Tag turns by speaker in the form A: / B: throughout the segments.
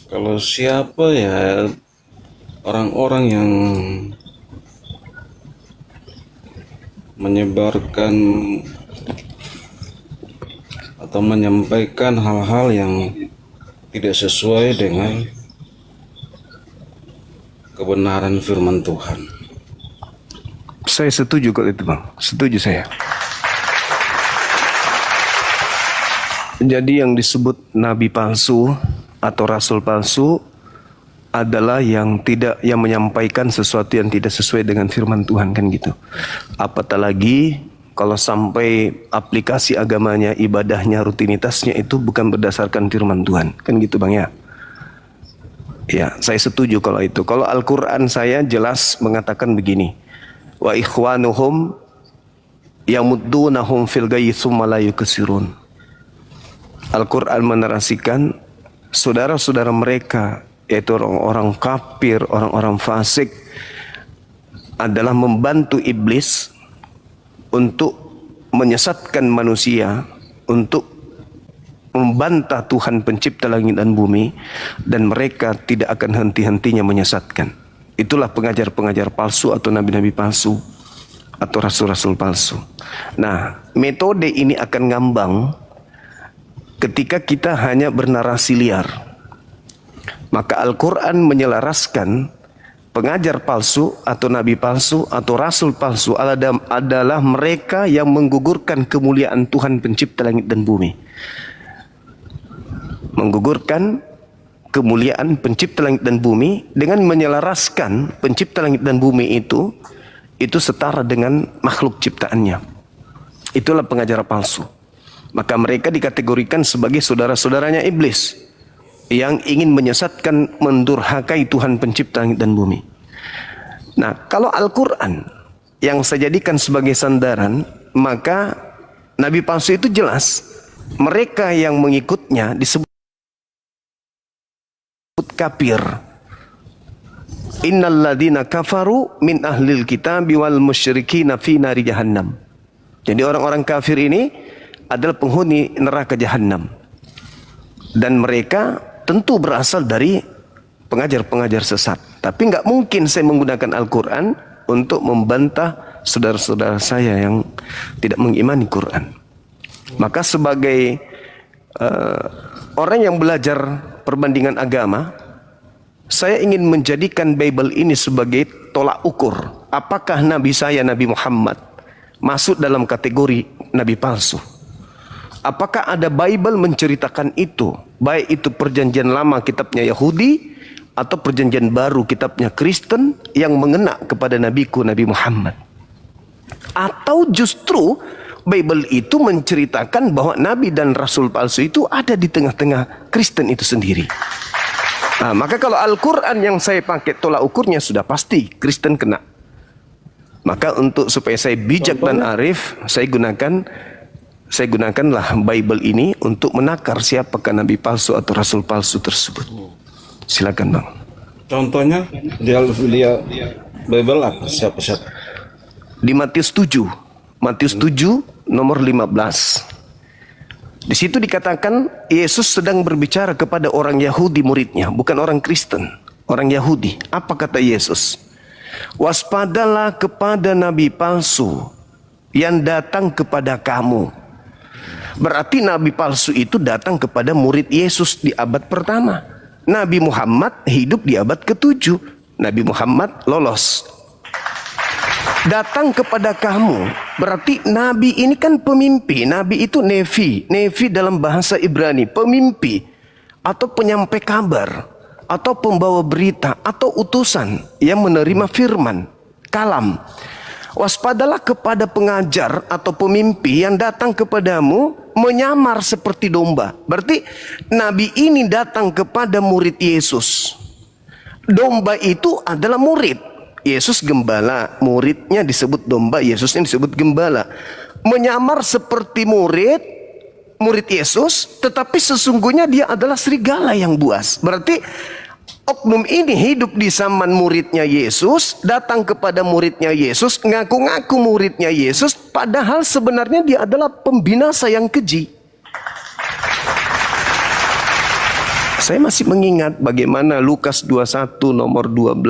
A: Kalau siapa ya orang-orang yang menyebarkan atau menyampaikan hal-hal yang tidak sesuai dengan kebenaran firman Tuhan.
B: Saya setuju kalau itu, Bang. Setuju saya. Jadi yang disebut nabi palsu atau rasul palsu adalah yang menyampaikan sesuatu yang tidak sesuai dengan firman Tuhan, kan gitu. Apatah lagi kalau sampai aplikasi agamanya, ibadahnya, rutinitasnya itu bukan berdasarkan firman Tuhan, kan gitu, Bang ya. Ya, saya setuju kalau itu. Kalau Al-Quran saya jelas mengatakan begini, wa ikhwanuhum yamuddunahum fil ghayyi tsumma la yukasirun. Al-Quran menarasikan saudara-saudara mereka, yaitu orang-orang kafir, orang-orang fasik, adalah membantu iblis untuk menyesatkan manusia, untuk membantah Tuhan pencipta langit dan bumi, dan mereka tidak akan henti-hentinya menyesatkan. Itulah pengajar-pengajar palsu atau nabi-nabi palsu atau rasul-rasul palsu. Nah, metode ini akan ngambang ketika kita hanya bernarasi liar. Maka Al-Quran menyelaraskan pengajar palsu atau nabi palsu atau rasul palsu adalah mereka yang menggugurkan kemuliaan Tuhan pencipta langit dan bumi. Menggugurkan kemuliaan pencipta langit dan bumi dengan menyelaraskan pencipta langit dan bumi itu setara dengan makhluk ciptaannya. Itulah pengajar palsu. Maka mereka dikategorikan sebagai saudara-saudaranya iblis yang ingin menyesatkan, mendurhakai Tuhan pencipta langit dan bumi. Nah, kalau Al-Quran yang saya jadikan sebagai sandaran, maka nabi palsu itu jelas mereka yang mengikutnya disebut kafir. Innal ladzina kafaru min ahlil kitabi wal musyrikina fi nari jahannam. Jadi orang-orang kafir ini adalah penghuni neraka jahanam. Dan mereka tentu berasal dari pengajar-pengajar sesat. Tapi nggak mungkin saya menggunakan Al-Quran untuk membantah saudara-saudara saya yang tidak mengimani Quran. Maka sebagai orang yang belajar perbandingan agama, saya ingin menjadikan Bible ini sebagai tolak ukur. Apakah Nabi saya, Nabi Muhammad, masuk dalam kategori Nabi palsu? Apakah ada Bible menceritakan itu? Baik itu perjanjian lama kitabnya Yahudi atau perjanjian baru kitabnya Kristen yang mengena kepada nabiku Nabi Muhammad. Atau justru Bible itu menceritakan bahwa Nabi dan Rasul palsu itu ada di tengah-tengah Kristen itu sendiri. Nah, maka kalau Al-Quran yang saya pakai tolak ukurnya sudah pasti Kristen kena. Maka untuk supaya saya bijak dan arif, saya gunakanlah Bible ini untuk menakar siapakah Nabi palsu atau Rasul palsu tersebut. Silakan, Bang.
A: Contohnya dia Bible apa? Siapa?
B: Di Matius 7 nomor 15. Di situ dikatakan Yesus sedang berbicara kepada orang Yahudi muridnya, bukan orang Kristen, orang Yahudi. Apa kata Yesus? Waspadalah kepada nabi palsu yang datang kepada kamu. Berarti nabi palsu itu datang kepada murid Yesus di abad pertama. Nabi Muhammad hidup di abad ke-7. Nabi Muhammad lolos. Datang kepada kamu, berarti nabi ini kan pemimpi. Nabi itu nevi. Nevi dalam bahasa Ibrani, pemimpi atau penyampai kabar atau pembawa berita atau utusan yang menerima firman, kalam. Waspadalah kepada pengajar atau pemimpi yang datang kepadamu menyamar seperti domba. Berarti nabi ini datang kepada murid Yesus. Domba itu adalah murid. Yesus gembala, muridnya disebut domba, Yesusnya disebut gembala. Menyamar seperti murid Yesus, tetapi sesungguhnya dia adalah serigala yang buas. Berarti oknum ini hidup di zaman muridnya Yesus, datang kepada muridnya Yesus, ngaku-ngaku muridnya Yesus, padahal sebenarnya dia adalah pembinasa yang keji. Saya masih mengingat bagaimana Lukas 21 nomor 12,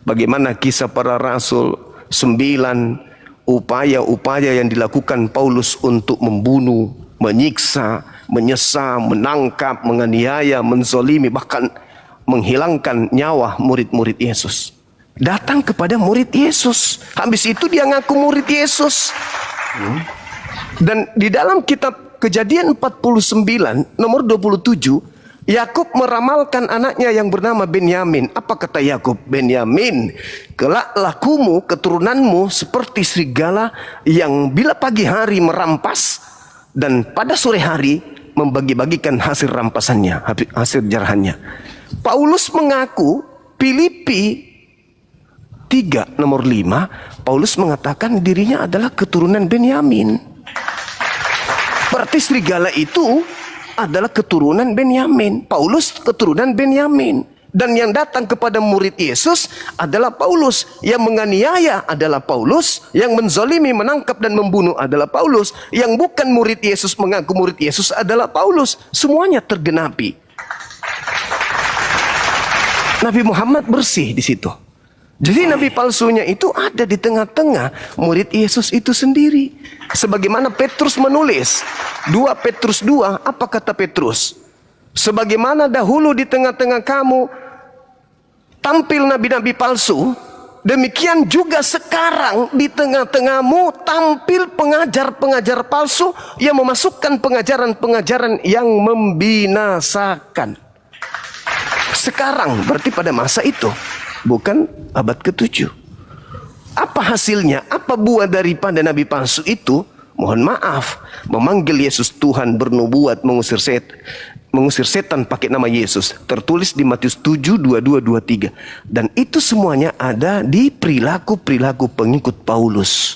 B: bagaimana kisah para rasul 9, upaya-upaya yang dilakukan Paulus untuk membunuh, menyiksa, menyesal, menangkap, menganiaya, menzolimi, bahkan menghilangkan nyawa murid-murid Yesus. Datang kepada murid Yesus. Habis itu dia ngaku murid Yesus. Dan di dalam kitab Kejadian 49 nomor 27, Yakub meramalkan anaknya yang bernama Benyamin. Apa kata Yakub? Benyamin, kelak lakumu, keturunanmu seperti serigala yang bila pagi hari merampas dan pada sore hari membagi-bagikan hasil rampasannya, hasil jarahannya. Paulus mengaku, Filipi 3 nomor 5, Paulus mengatakan dirinya adalah keturunan Benyamin. Berarti serigala itu adalah keturunan Benyamin. Paulus keturunan Benyamin. Dan yang datang kepada murid Yesus adalah Paulus. Yang menganiaya adalah Paulus. Yang menzolimi, menangkap dan membunuh adalah Paulus. Yang bukan murid Yesus mengaku murid Yesus adalah Paulus. Semuanya tergenapi. Nabi Muhammad bersih di situ. Jadi nabi palsunya itu ada di tengah-tengah murid Yesus itu sendiri. Sebagaimana Petrus menulis 2 Petrus 2, apa kata Petrus? Sebagaimana dahulu di tengah-tengah kamu tampil nabi-nabi palsu, demikian juga sekarang di tengah-tengahmu tampil pengajar-pengajar palsu yang memasukkan pengajaran-pengajaran yang membinasakan. Sekarang berarti pada masa itu, bukan abad ke-7. Apa hasilnya? Apa buah daripada nabi palsu itu? Mohon maaf, memanggil Yesus Tuhan, bernubuat, mengusir setan pakai nama Yesus. Tertulis di Matius 7, 22, 23. Dan itu semuanya ada di perilaku-perilaku pengikut Paulus.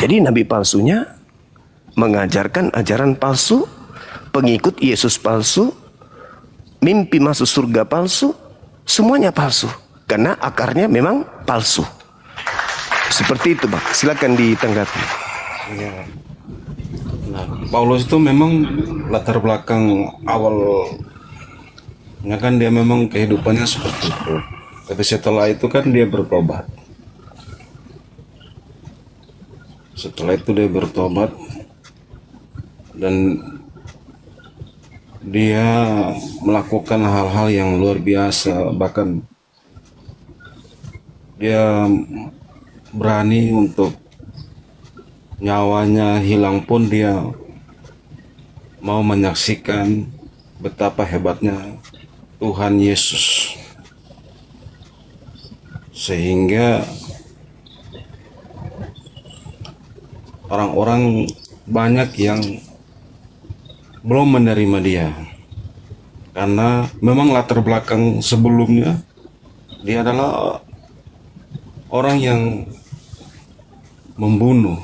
B: Jadi nabi palsunya mengajarkan ajaran palsu, pengikut Yesus palsu, mimpi masuk surga palsu, semuanya palsu. Karena akarnya memang palsu. Seperti itu, Bang. Silakan ditanggapi.
A: Ya. Nah, Paulus itu memang latar belakang awalnya kan dia memang kehidupannya seperti itu. Tapi setelah itu kan dia bertobat. Setelah itu dia bertobat dan dia melakukan hal-hal yang luar biasa. Bahkan dia berani untuk nyawanya hilang pun dia mau menyaksikan betapa hebatnya Tuhan Yesus. Sehingga orang-orang banyak yang belum menerima dia. Karena memang latar belakang sebelumnya dia adalah orang yang membunuh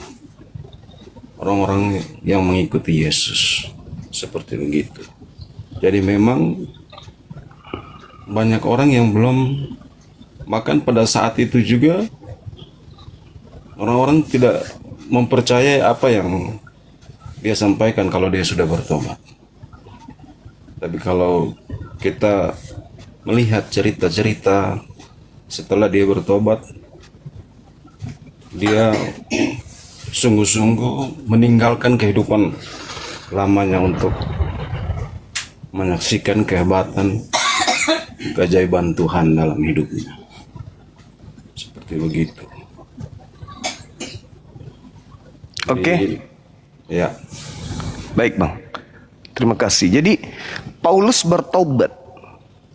A: orang-orang yang mengikuti Yesus. Seperti begitu. Jadi memang banyak orang yang belum, bahkan pada saat itu juga orang-orang tidak mempercayai apa yang dia sampaikan kalau dia sudah bertobat. Tapi kalau kita melihat cerita-cerita setelah dia bertobat, dia sungguh-sungguh meninggalkan kehidupan lamanya untuk menyaksikan kehebatan, keajaiban Tuhan dalam hidupnya. Seperti begitu.
B: Oke.
A: Ya.
B: Baik, Bang. Terima kasih. Jadi Paulus bertobat.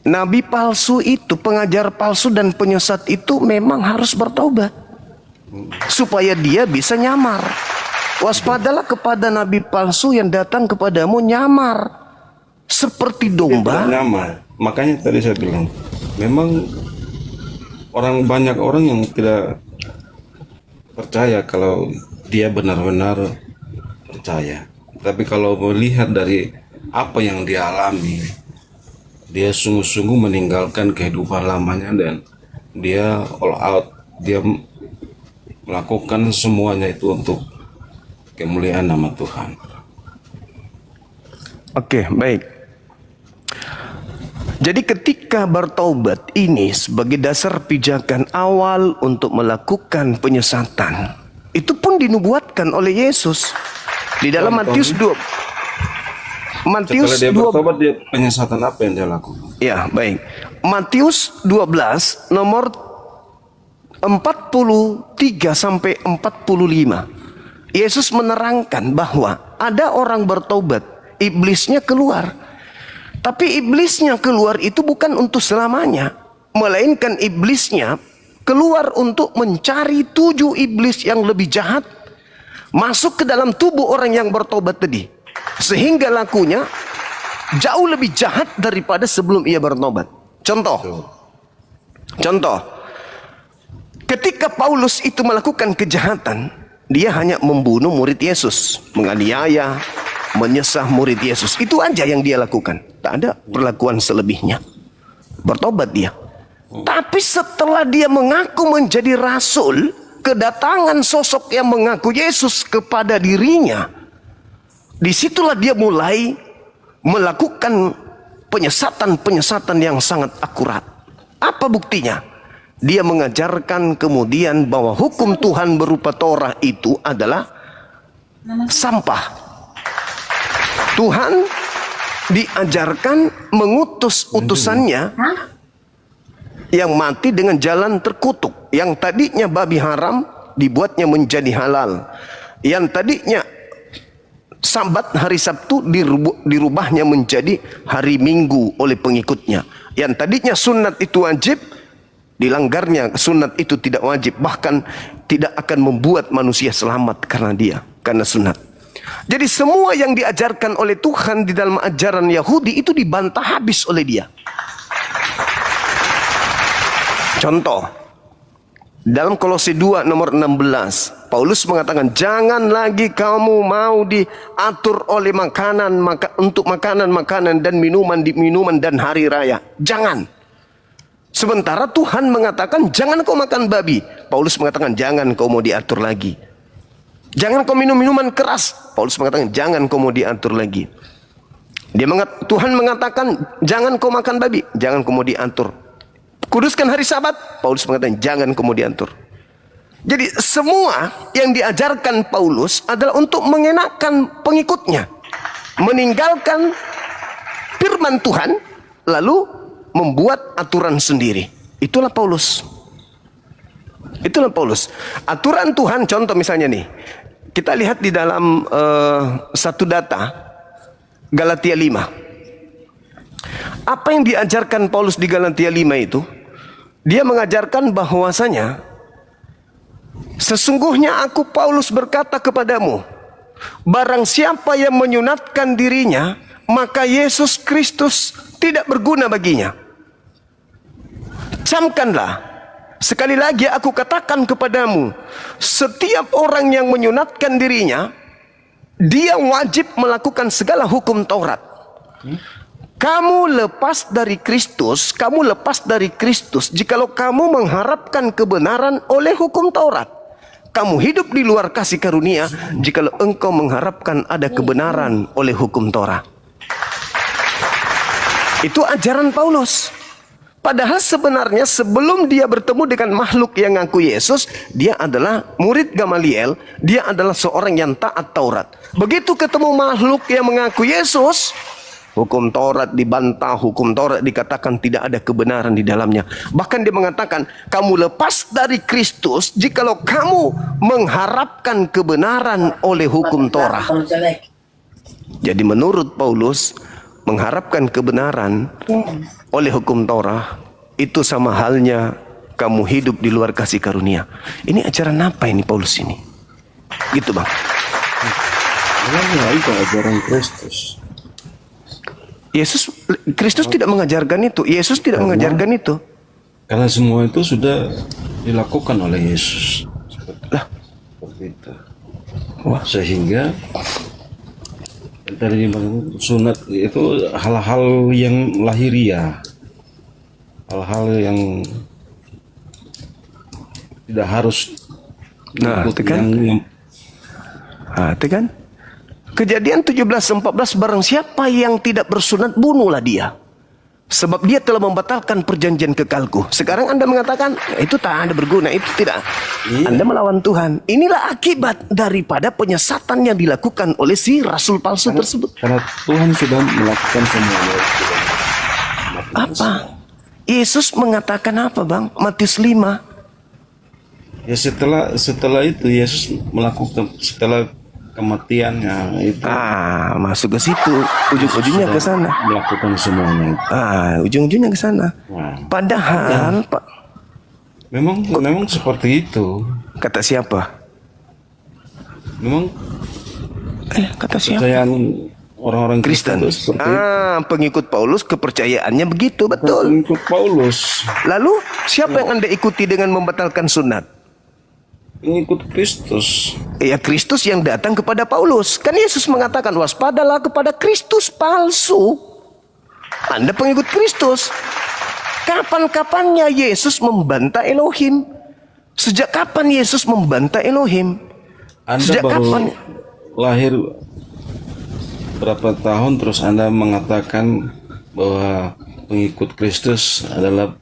B: Nabi palsu itu, pengajar palsu dan penyesat itu memang harus bertobat supaya dia bisa nyamar. Waspadalah kepada nabi palsu yang datang kepadamu nyamar seperti domba.
A: Tidak nyamar. Makanya tadi saya bilang, memang banyak orang yang tidak percaya kalau dia benar-benar percaya. Tapi kalau melihat dari apa yang dia alami, dia sungguh-sungguh meninggalkan kehidupan lamanya dan dia all out, dia melakukan semuanya itu untuk kemuliaan nama Tuhan.
B: Oke, baik. Jadi ketika bertaubat ini sebagai dasar pijakan awal untuk melakukan penyesatan, itu pun dinubuatkan oleh Yesus di dalam Matius 2.
A: Setelah dia bertobat, dia penyesatan apa yang dia lakukan?
B: Ya, baik. Matius 12 nomor 43 sampai 45. Yesus menerangkan bahwa ada orang bertobat, iblisnya keluar. Tapi iblisnya keluar itu bukan untuk selamanya, melainkan iblisnya keluar untuk mencari 7 iblis yang lebih jahat masuk ke dalam tubuh orang yang bertobat tadi, sehingga lakunya jauh lebih jahat daripada sebelum ia bertobat. Contoh, ketika Paulus itu melakukan kejahatan, dia hanya membunuh murid Yesus, menganiaya, menyesah murid Yesus. Itu aja yang dia lakukan. Tak ada perlakuan selebihnya. Bertobat dia. Tapi setelah dia mengaku menjadi rasul, kedatangan sosok yang mengaku Yesus kepada dirinya, disitulah dia mulai melakukan penyesatan yang sangat akurat. Apa buktinya? Dia mengajarkan kemudian bahwa hukum Tuhan berupa Torah itu adalah sampah. Tuhan diajarkan mengutus utusannya yang mati dengan jalan terkutuk. Yang tadinya babi haram dibuatnya menjadi halal. Yang tadinya Sabat hari Sabtu dirubahnya menjadi hari Minggu oleh pengikutnya. Yang tadinya sunat itu wajib, dilanggarnya sunat itu tidak wajib, bahkan tidak akan membuat manusia selamat karena sunat. Jadi semua yang diajarkan oleh Tuhan di dalam ajaran Yahudi itu dibantah habis oleh dia. Contoh, dalam Kolose 2 nomor 16, Paulus mengatakan, jangan lagi kamu mau diatur oleh untuk makanan dan minuman dan hari raya. Jangan. Sementara Tuhan mengatakan, jangan kau makan babi. Paulus mengatakan, jangan kau mau diatur lagi. Jangan kau minum minuman keras. Paulus mengatakan, jangan kau mau diatur lagi. Tuhan mengatakan, jangan kau makan babi. Jangan kau mau diatur. Kuduskan hari Sabat. Paulus mengatakan, jangan kau mau diatur. Jadi semua yang diajarkan Paulus adalah untuk mengenakan pengikutnya. Meninggalkan firman Tuhan, lalu membuat aturan sendiri. Itulah Paulus. Aturan Tuhan, contoh misalnya nih, kita lihat di dalam satu data Galatia 5. Apa yang diajarkan Paulus di Galatia 5 itu? Dia mengajarkan bahwasanya sesungguhnya aku Paulus berkata kepadamu, barang siapa yang menyunatkan dirinya, maka Yesus Kristus tidak berguna baginya. Camkanlah, sekali lagi aku katakan kepadamu, setiap orang yang menyunatkan dirinya, dia wajib melakukan segala hukum Taurat. Kamu lepas dari Kristus jikalau kamu mengharapkan kebenaran oleh hukum Taurat. Kamu hidup di luar kasih karunia jikalau engkau mengharapkan ada kebenaran oleh hukum Taurat. Itu ajaran Paulus. Padahal sebenarnya sebelum dia bertemu dengan makhluk yang ngaku Yesus, dia adalah murid Gamaliel, dia adalah seorang yang taat Taurat. Begitu ketemu makhluk yang mengaku Yesus, hukum Taurat dibantah, hukum Taurat dikatakan tidak ada kebenaran di dalamnya. Bahkan dia mengatakan, kamu lepas dari Kristus jikalau kamu mengharapkan kebenaran oleh hukum Taurat. Jadi menurut Paulus, mengharapkan kebenaran oleh hukum Taurat itu sama halnya kamu hidup di luar kasih karunia. Ini ajaran apa ini Paulus ini? Gitu bang.
A: Itu ajaran Kristus.
B: Kristus tidak mengajarkan itu. Yesus tidak mengajarkan itu.
A: Karena semua itu sudah dilakukan oleh Yesus. Seperti itu.
B: Wah.
A: Sehingga dari sunat itu hal-hal yang lahiriah, hal-hal yang tidak harus
B: itu kan Kejadian 17:14, barang siapa yang tidak bersunat, bunuhlah dia. Sebab dia telah membatalkan perjanjian kekalku. Sekarang Anda mengatakan, itu tak ada berguna, itu tidak.
A: Iya.
B: Anda melawan Tuhan. Inilah akibat daripada penyesatan yang dilakukan oleh si rasul palsu tersebut.
A: Karena Tuhan sudah melakukan semuanya itu.
B: Apa? Yesus mengatakan apa, Bang? Matius 5.
A: Ya setelah itu Yesus melakukan, setelah kematiannya itu
B: Masuk ke situ. Ujung-ujungnya ke sana.
A: melakukan semuanya itu.
B: Ujung-ujungnya ke sana.
A: Nah,
B: Padahal, Pak,
A: memang seperti itu.
B: kata siapa?
A: Memang
B: Kata siapa?
A: kepercayaan orang-orang
B: Kristen.
A: itu seperti
B: Pengikut Paulus kepercayaannya begitu, betul.
A: pengikut Paulus,
B: Lalu, siapa yang Anda ikuti dengan membatalkan sunat?
A: pengikut Kristus.
B: Ya, Kristus yang datang kepada Paulus. Kan Yesus mengatakan, waspadalah kepada Kristus palsu. Anda pengikut Kristus. Kapan-kapannya Yesus membantah Elohim? Sejak kapan Yesus membantah Elohim?
A: Anda
B: Sejak
A: baru
B: kapan?
A: lahir berapa tahun terus Anda mengatakan bahwa pengikut Kristus adalah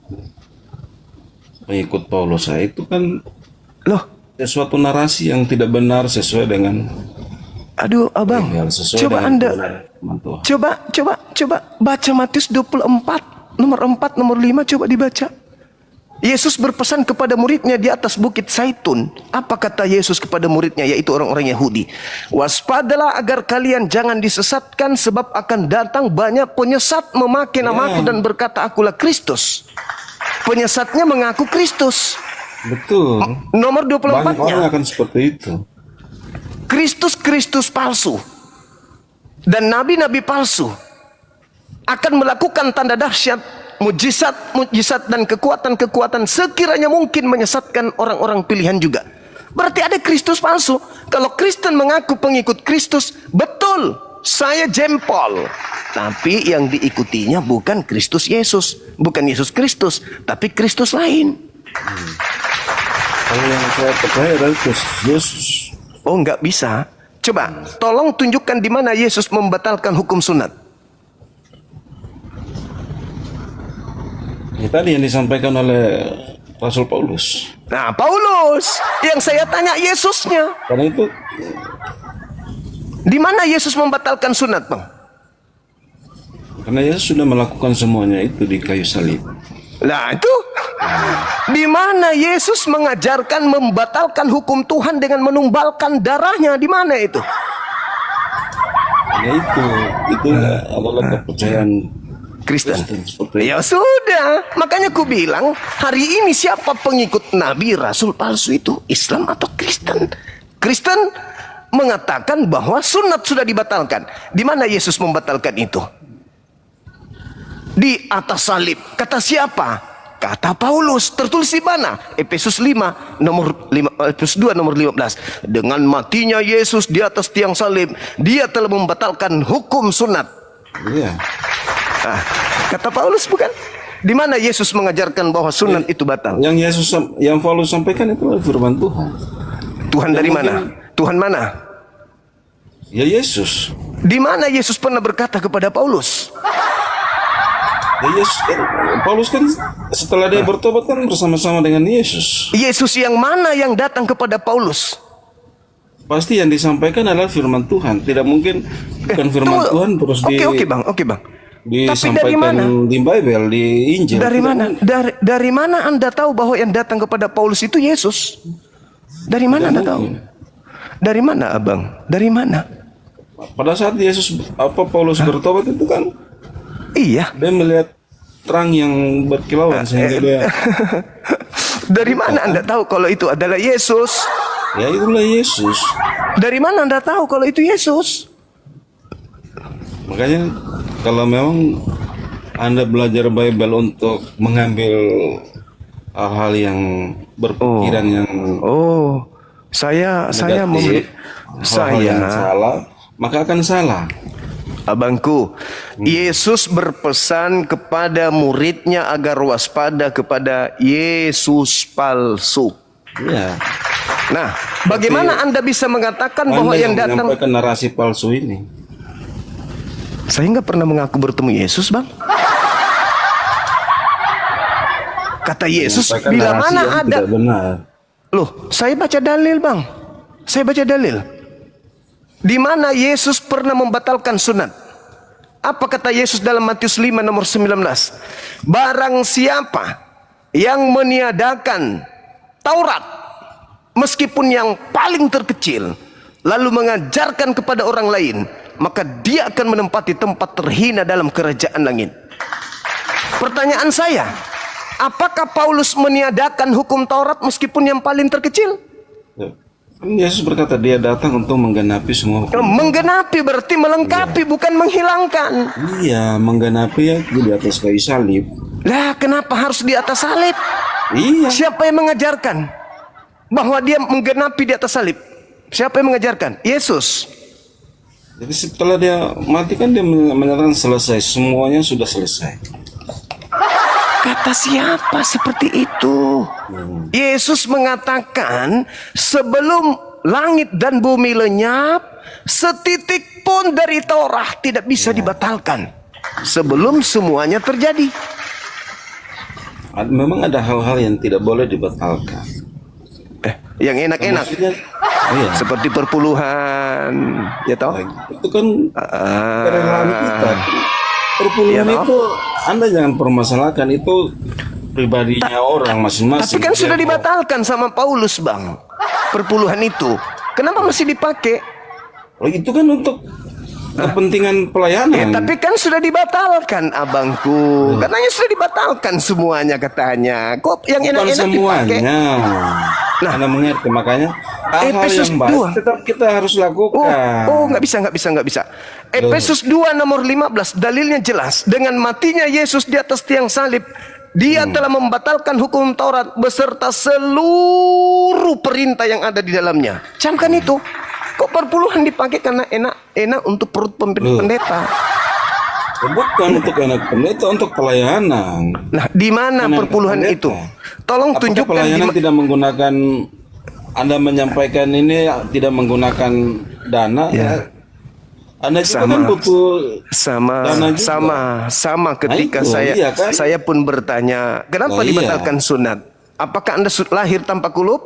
A: pengikut Paulus? Itu kan
B: Loh,
A: sesuatu narasi yang tidak benar sesuai dengan
B: aduh abang,
A: sesuai
B: coba
A: dengan
B: Anda,
A: kebenaran firman Tuhan.
B: coba baca Matius 24, nomor 4, nomor 5, coba dibaca. Yesus berpesan kepada muridnya di atas bukit Zaitun. Apa kata Yesus kepada muridnya, yaitu orang-orang Yahudi? Waspadalah agar kalian jangan disesatkan, sebab akan datang banyak penyesat memakai namaku dan berkata, akulah Kristus. Penyesatnya mengaku Kristus.
A: Betul.
B: Nomor
A: Banyak
B: 24-nya.
A: orang akan seperti itu.
B: Kristus palsu dan nabi-nabi palsu akan melakukan tanda dahsyat, mujizat dan kekuatan-kekuatan sekiranya mungkin menyesatkan orang-orang pilihan juga. Berarti ada Kristus palsu. Kalau Kristen mengaku pengikut Kristus, betul, saya jempol. Tapi yang diikutinya bukan Kristus Yesus, bukan Yesus Kristus, tapi Kristus lain.
A: Kalau yang saya percaya adalah Kristus Yesus.
B: Oh, nggak bisa. Coba, tolong tunjukkan di mana Yesus membatalkan hukum sunat.
A: Ya, tadi yang disampaikan oleh Rasul Paulus.
B: Nah, Paulus, yang saya tanya Yesusnya.
A: Karena itu
B: Di mana Yesus membatalkan sunat, Bang?
A: karena Yesus sudah melakukan semuanya itu di kayu salib.
B: Nah, itu di mana Yesus mengajarkan membatalkan hukum Tuhan dengan menumbalkan darahnya? Di mana itu?
A: Ya itu adalah kepercayaan
B: Kristen.
A: seperti
B: Ya sudah, makanya ku bilang hari ini siapa pengikut Nabi Rasul palsu itu? Islam atau Kristen? Kristen mengatakan bahwa sunat sudah dibatalkan. Di mana Yesus membatalkan itu? Di atas salib. Kata siapa? Kata Paulus. Tertulis di mana? Efesus 5 nomor 5, Efesus 2 nomor 15. Dengan matinya Yesus di atas tiang salib, dia telah membatalkan hukum sunat.
A: Iya.
B: Kata Paulus, bukan? Di mana Yesus mengajarkan bahwa sunat itu batal?
A: Yang Paulus sampaikan itu adalah firman Tuhan.
B: Tuhan dari mana? Tuhan mana?
A: Ya Yesus.
B: Di mana Yesus pernah berkata kepada Paulus?
A: Ya Yesus kan, Paulus kan setelah dia bertobat kan bersama-sama dengan Yesus.
B: Yesus yang mana yang datang kepada Paulus?
A: Pasti yang disampaikan adalah firman Tuhan. Tidak mungkin bukan firman
B: Tunggu.
A: Tuhan terus
B: Oke bang.
A: disampaikan
B: dari mana?
A: di Bible, di Injil.
B: Dari
A: Tidak
B: mana? Dari mana Anda tahu bahwa yang datang kepada Paulus itu Yesus? Dari mana Anda tahu? Dari mana, abang? Dari mana?
A: Pada saat Paulus bertobat itu kan
B: Iya.
A: dia melihat terang yang berkilauan sehingga dia
B: Dari mana Anda tahu kalau itu adalah Yesus?
A: ya itulah Yesus.
B: Dari mana Anda tahu kalau itu Yesus?
A: Makanya kalau memang Anda belajar Bible untuk mengambil hal-hal yang berpikiran yang
B: Saya
A: negatif, hal-hal yang salah, maka akan salah.
B: Abangku, Yesus berpesan kepada muridnya agar waspada kepada Yesus palsu.
A: Iya.
B: Nah, Bagaimana Anda bisa mengatakan bahwa
A: Anda
B: yang datang?
A: menyampaikan narasi palsu ini.
B: Saya nggak pernah mengaku bertemu Yesus, Bang. Kata Yesus,
A: Menyampaikan
B: bila
A: narasi
B: mana
A: yang
B: ada...
A: tidak benar.
B: Loh, saya baca dalil, Bang. Saya baca dalil. Di mana Yesus pernah membatalkan sunat? Apa kata Yesus dalam Matius 5 nomor 19? Barang siapa yang meniadakan Taurat, meskipun yang paling terkecil, lalu mengajarkan kepada orang lain, maka dia akan menempati tempat terhina dalam kerajaan langit. Pertanyaan saya, apakah Paulus meniadakan hukum Taurat meskipun yang paling terkecil?
A: Kan Yesus berkata dia datang untuk menggenapi semua hukum.
B: Menggenapi berarti melengkapi, bukan menghilangkan.
A: Iya, menggenapi ya di atas kayu salib.
B: Lah, kenapa harus di atas salib?
A: Iya.
B: Siapa yang mengajarkan bahwa dia menggenapi di atas salib? Siapa yang mengajarkan? Yesus.
A: Jadi setelah dia mati kan dia menyatakan selesai, semuanya sudah selesai.
B: Kata siapa seperti itu? Yesus mengatakan sebelum langit dan bumi lenyap, setitik pun dari Taurat tidak bisa dibatalkan sebelum semuanya terjadi.
A: Memang ada hal-hal yang tidak boleh dibatalkan.
B: Yang enak-enak.
A: Maksudnya, iya.
B: Seperti perpuluhan, ya toh?
A: Itu kan kerelaan kita. Perpuluhan
B: Ya,
A: itu Anda jangan permasalahkan, itu pribadinya orang masing-masing.
B: Tapi kan sudah dibatalkan sama Paulus, Bang. Perpuluhan itu. Kenapa masih dipakai?
A: Oh, itu kan untuk kepentingan pelayanan.
B: Tapi kan sudah dibatalkan, abangku. Katanya sudah dibatalkan semuanya katanya. Kok yang
A: Bukan
B: enak-enak dipakai?
A: semuanya.
B: Nah,
A: Anda mengerti, makanya hal-hal
B: Efesus
A: yang baik
B: 2.
A: tetap kita harus lakukan.
B: nggak bisa. Efesus 2 nomor 15, dalilnya jelas. Dengan matinya Yesus di atas tiang salib, dia telah membatalkan hukum Taurat beserta seluruh perintah yang ada di dalamnya. Camkan itu. Kok perpuluhan dipakai karena enak untuk perut pendeta?
A: Bukan untuk anak pendeta, untuk pelayanan.
B: Nah, di mana
A: Anak
B: perpuluhan
A: pendeta.
B: itu? Tolong
A: Apakah
B: tunjukkan
A: pelayanan tidak menggunakan, Anda menyampaikan ini tidak menggunakan dana ya. Anda juga kan butuh dana juga.
B: sama ketika
A: Nah, itu, iya kan?
B: saya pun bertanya, kenapa
A: Nah, iya.
B: dibatalkan sunat? Apakah Anda lahir tanpa kulup?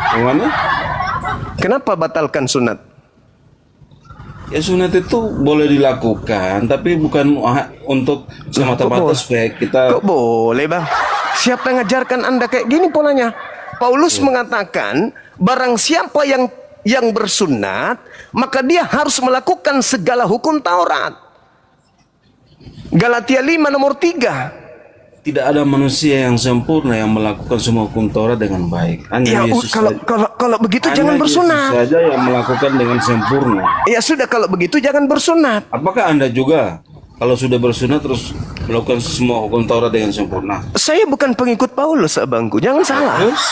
A: Bagaimana?
B: Kenapa batalkan sunat?
A: Ya sunat itu boleh dilakukan, tapi bukan untuk semata-mata supaya kita.
B: Kok boleh, Bang? Siapa yang ngajarkan Anda kayak gini polanya? Paulus mengatakan, barang siapa yang bersunat, maka dia harus melakukan segala hukum Taurat. Galatia 5 nomor 3.
A: Tidak ada manusia yang sempurna yang melakukan semua hukum Taurat dengan baik. Hanya
B: Ya,
A: Yesus
B: kalau begitu
A: hanya
B: jangan
A: Yesus
B: bersunat.
A: saja yang melakukan dengan sempurna.
B: Ya sudah, kalau begitu jangan bersunat.
A: Apakah Anda juga kalau sudah bersunat terus melakukan semua hukum Taurat dengan sempurna?
B: Saya bukan pengikut Paulus, abangku. Jangan salah.
A: Terus?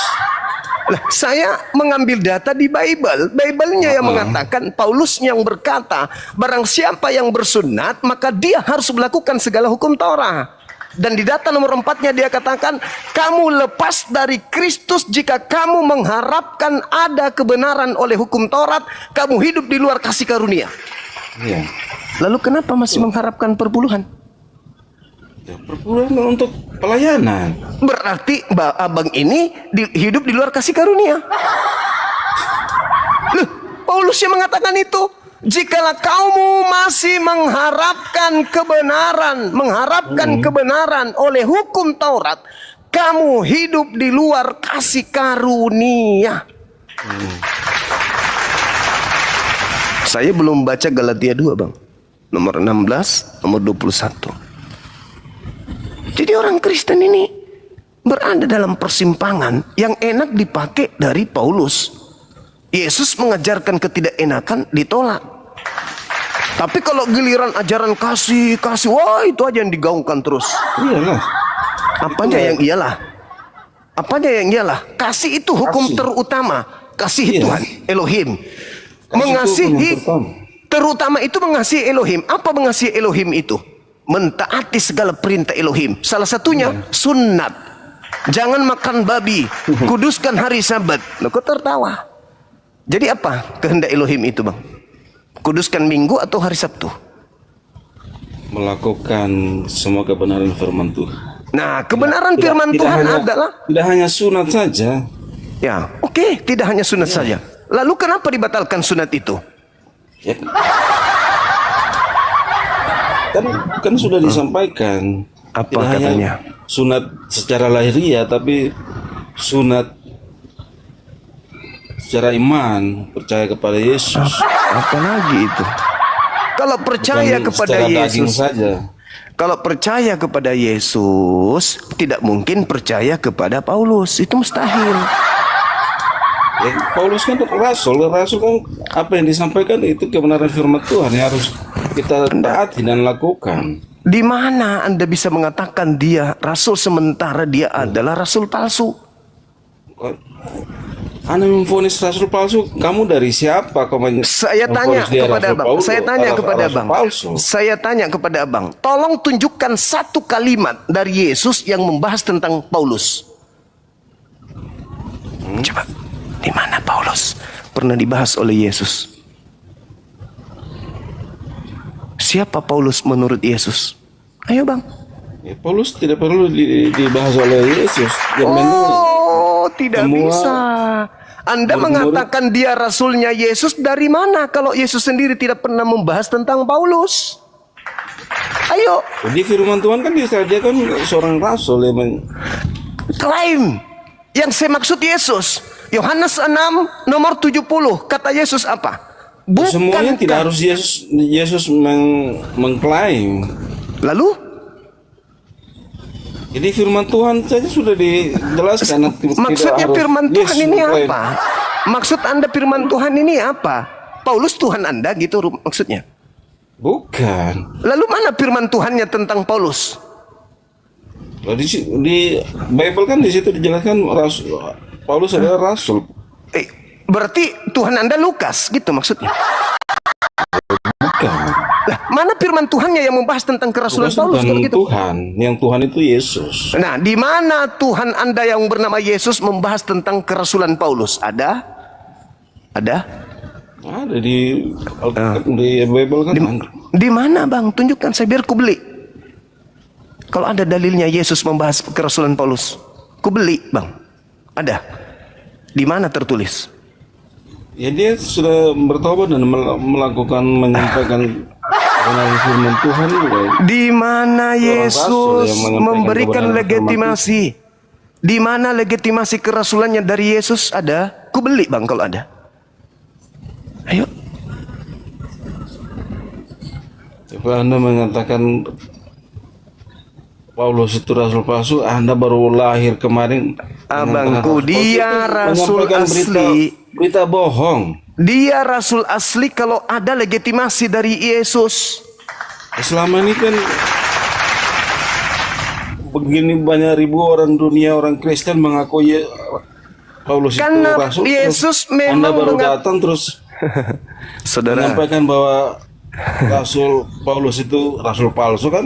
B: Lah, saya mengambil data di Bible. Bible-nya yang mengatakan, Paulus yang berkata, barang siapa yang bersunat, maka dia harus melakukan segala hukum Taurat. Dan di data nomor 4-nya dia katakan, kamu lepas dari Kristus jika kamu mengharapkan ada kebenaran oleh hukum Taurat, kamu hidup di luar kasih karunia.
A: Iya.
B: Lalu kenapa masih mengharapkan perpuluhan?
A: Ya, perpuluhan untuk pelayanan.
B: Berarti abang ini hidup di luar kasih karunia. Loh, Paulus yang mengatakan itu. Jikalau kamu masih mengharapkan kebenaran oleh hukum Taurat, kamu hidup di luar kasih karunia. Saya belum baca Galatia 2, Bang. Nomor 16, nomor 21. Jadi orang Kristen ini berada dalam persimpangan yang enak dipakai dari Paulus. Yesus mengajarkan ketidakenakan ditolak. Tapi kalau giliran ajaran kasih, wah itu aja yang digaungkan terus.
A: Iyalah.
B: Apanya yang iyalah? Kasih itu hukum terutama. Kasih Tuhan, Elohim. Mengasihi, terutama itu mengasihi Elohim. Apa mengasihi Elohim itu? Mentaati segala perintah Elohim. Salah satunya sunat. Jangan makan babi. Kuduskan hari Sabat. Loh, kok tertawa? Jadi apa kehendak Elohim itu, Bang? Kuduskan Minggu atau hari Sabtu?
A: Melakukan semua kebenaran firman Tuhan.
B: Nah, kebenaran firman Tuhan adalah
A: tidak hanya sunat saja.
B: ya, oke, tidak hanya sunat saja. Lalu kenapa dibatalkan sunat itu?
A: Ya. Kan sudah disampaikan.
B: Apa
A: Tidak hanya
B: katanya?
A: sunat secara lahiriah, tapi sunat secara iman, percaya kepada Yesus.
B: Apalagi itu? Kalau percaya
A: Bukan
B: kepada
A: secara daging
B: Yesus,
A: saja.
B: kalau percaya kepada Yesus, tidak mungkin percaya kepada Paulus. Itu mustahil.
A: Ya, Paulus kan rasul kan apa yang disampaikan itu kebenaran firman Tuhan yang harus kita taati dan lakukan.
B: Di mana Anda bisa mengatakan dia rasul sementara dia adalah rasul palsu?
A: Anda memvonis rasul palsu, kamu dari siapa?
B: Saya tanya kepada Abang. Saya tanya kepada Abang. Saya tanya kepada Abang. Tolong tunjukkan satu kalimat dari Yesus yang membahas tentang Paulus. Coba, di mana Paulus pernah dibahas oleh Yesus? Siapa Paulus menurut Yesus? Ayo, Bang.
A: Ya, Paulus tidak perlu dibahas oleh Yesus.
B: Oh, tidak
A: semua
B: bisa. Anda mengatakan dia rasulnya Yesus dari mana kalau Yesus sendiri tidak pernah membahas tentang Paulus? Ayo,
A: Jadi firman Tuhan kan dia kan seorang rasul yang
B: klaim. Yang saya maksud Yesus. Yohanes 6 nomor 70. Kata Yesus apa?
A: semuanya
B: Bukankah-
A: tidak harus Yesus mengklaim.
B: Lalu?
A: Jadi firman Tuhan saja sudah dijelaskan.
B: Maksudnya firman Tuhan ini apa? Maksud Anda firman Tuhan ini apa? Paulus Tuhan Anda gitu maksudnya?
A: Bukan.
B: Lalu mana firman Tuhannya tentang Paulus?
A: Di Bible kan di situ dijelaskan Paulus adalah rasul.
B: Berarti Tuhan Anda Lukas gitu maksudnya?
A: Bukan.
B: Lah, mana firman Tuhannya yang membahas tentang kerasulan Paulus kalau gitu?
A: Tuhan, yang Tuhan itu Yesus.
B: Nah, di mana Tuhan Anda yang bernama Yesus membahas tentang kerasulan Paulus? Ada? Ada?
A: Ada di Bible kan.
B: Di mana, Bang? Tunjukkan saya biar ku beli. Kalau ada dalilnya Yesus membahas kerasulan Paulus, ku beli, Bang. Ada. Di mana tertulis?
A: Ya dia sudah bertobat dan menyampaikan kebenaran firman Tuhan juga.
B: Di mana Yesus memberikan legitimasi? Di mana legitimasi kerasulannya dari Yesus? Ada? Ku beli, Bang, kalau ada. Ayo.
A: Coba Anda mengatakan Paulus itu rasul palsu, Anda baru lahir kemarin.
B: Abangku, dia rasul asli.
A: Berita bohong.
B: Dia rasul asli kalau ada legitimasi dari Yesus.
A: Selama ini kan begini banyak ribu orang dunia, orang Kristen mengaku Paulus
B: Karena
A: itu rasul.
B: Yesus
A: Anda
B: memang
A: baru datang terus
B: Saudara,
A: menyampaikan bahwa rasul Paulus itu rasul palsu kan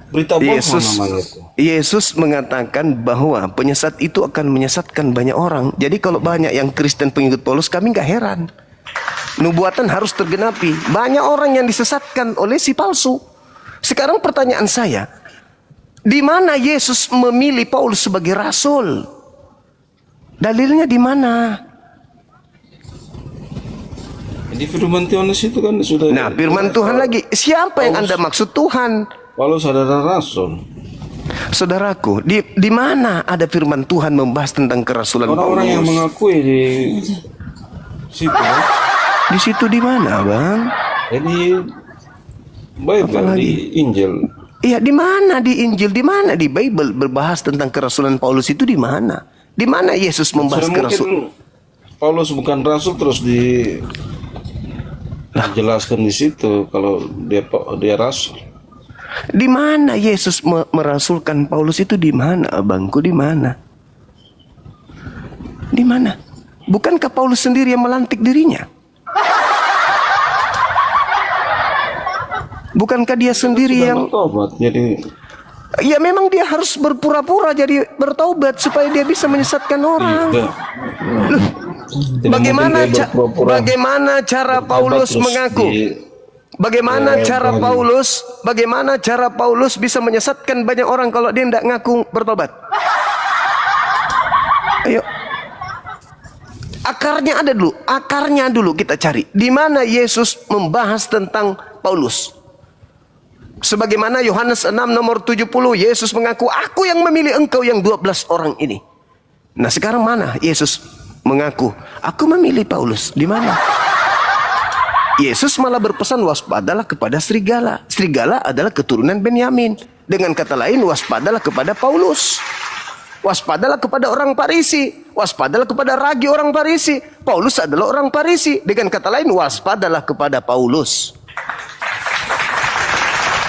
A: berita bohong namanya itu.
B: Yesus mengatakan bahwa penyesat itu akan menyesatkan banyak orang. Jadi kalau banyak yang Kristen pengikut Paulus, kami nggak heran. Nubuatan harus tergenapi. Banyak orang yang disesatkan oleh si palsu. Sekarang pertanyaan saya, di mana Yesus memilih Paulus sebagai rasul? Dalilnya di mana?
A: Di firman Tuhan itu kan sudah.
B: Nah, firman Tuhan lagi. Siapa yang Anda maksud Tuhan?
A: Paulus adalah rasul.
B: Saudaraku, di mana ada firman Tuhan membahas tentang kerasulan
A: Orang-orang yang
B: Paulus?
A: mengakui di situ.
B: Di situ di mana, Bang?
A: Jadi Bible
B: Apalagi?
A: di Injil.
B: Iya, di mana di Injil? Di mana di Bible berbahas tentang kerasulan Paulus itu di mana? Di mana Yesus membahas
A: Sudah
B: kerasulan?
A: mungkin Paulus bukan rasul terus dijelaskan di situ kalau dia rasul.
B: Di mana Yesus merasulkan Paulus itu di mana, abangku? Di mana? Di mana? Bukankah Paulus sendiri yang melantik dirinya? Bukankah dia sendiri yang
A: Bertobat, jadi
B: Ya memang dia harus berpura-pura jadi bertaubat supaya dia bisa menyesatkan orang.
A: Tidak. Tidak
B: Bagaimana
A: mungkin dia berpura-pura
B: bagaimana cara Paulus
A: terus
B: mengaku? Bagaimana cara Paulus bisa menyesatkan banyak orang kalau dia tidak ngaku bertobat? Ayo. Akarnya dulu kita cari. Di mana Yesus membahas tentang Paulus? Sebagaimana Yohanes 6 nomor 70, Yesus mengaku, aku yang memilih engkau yang 12 orang ini. Nah sekarang mana Yesus mengaku, aku memilih Paulus? Di mana? Yesus malah berpesan, waspadalah kepada serigala. Serigala adalah keturunan Benyamin. Dengan kata lain, waspadalah kepada Paulus. Waspadalah kepada orang Farisi. Waspadalah kepada ragi orang Farisi. Paulus adalah orang Farisi. Dengan kata lain, waspadalah kepada Paulus.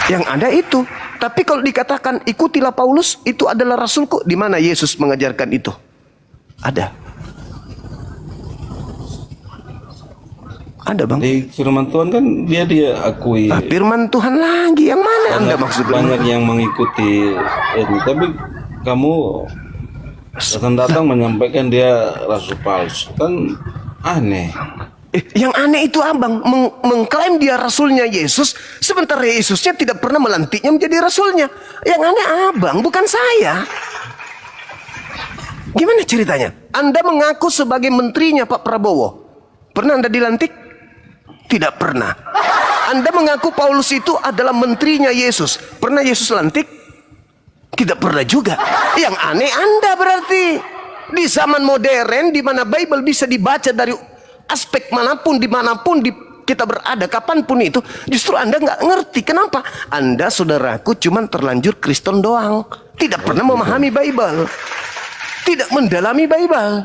B: Yang ada itu. Tapi kalau dikatakan ikutilah Paulus, itu adalah rasulku. Di mana Yesus mengajarkan itu? Ada. Ada bang.
A: di firman Tuhan kan dia akui
B: Firman Tuhan lagi. Yang mana Anda maksudnya?
A: banyak yang mengikuti ini, tapi kamu datang menyampaikan dia rasul palsu, kan aneh.
B: Yang aneh itu abang mengklaim dia rasulnya Yesus, sementara Yesusnya tidak pernah melantiknya menjadi rasulnya. Yang aneh abang, bukan saya. Gimana ceritanya? Anda mengaku sebagai menterinya Pak Prabowo. Pernah Anda dilantik? Tidak pernah. Anda mengaku Paulus itu adalah menterinya Yesus. Pernah Yesus lantik? Tidak pernah juga. Yang aneh Anda berarti. Di zaman modern, di mana Bible bisa dibaca dari aspek manapun, dimanapun kita berada, kapanpun itu, justru Anda nggak ngerti. Kenapa? Anda, saudaraku, cuman terlanjur Kristen doang. Tidak pernah memahami Bible. Tidak mendalami Bible.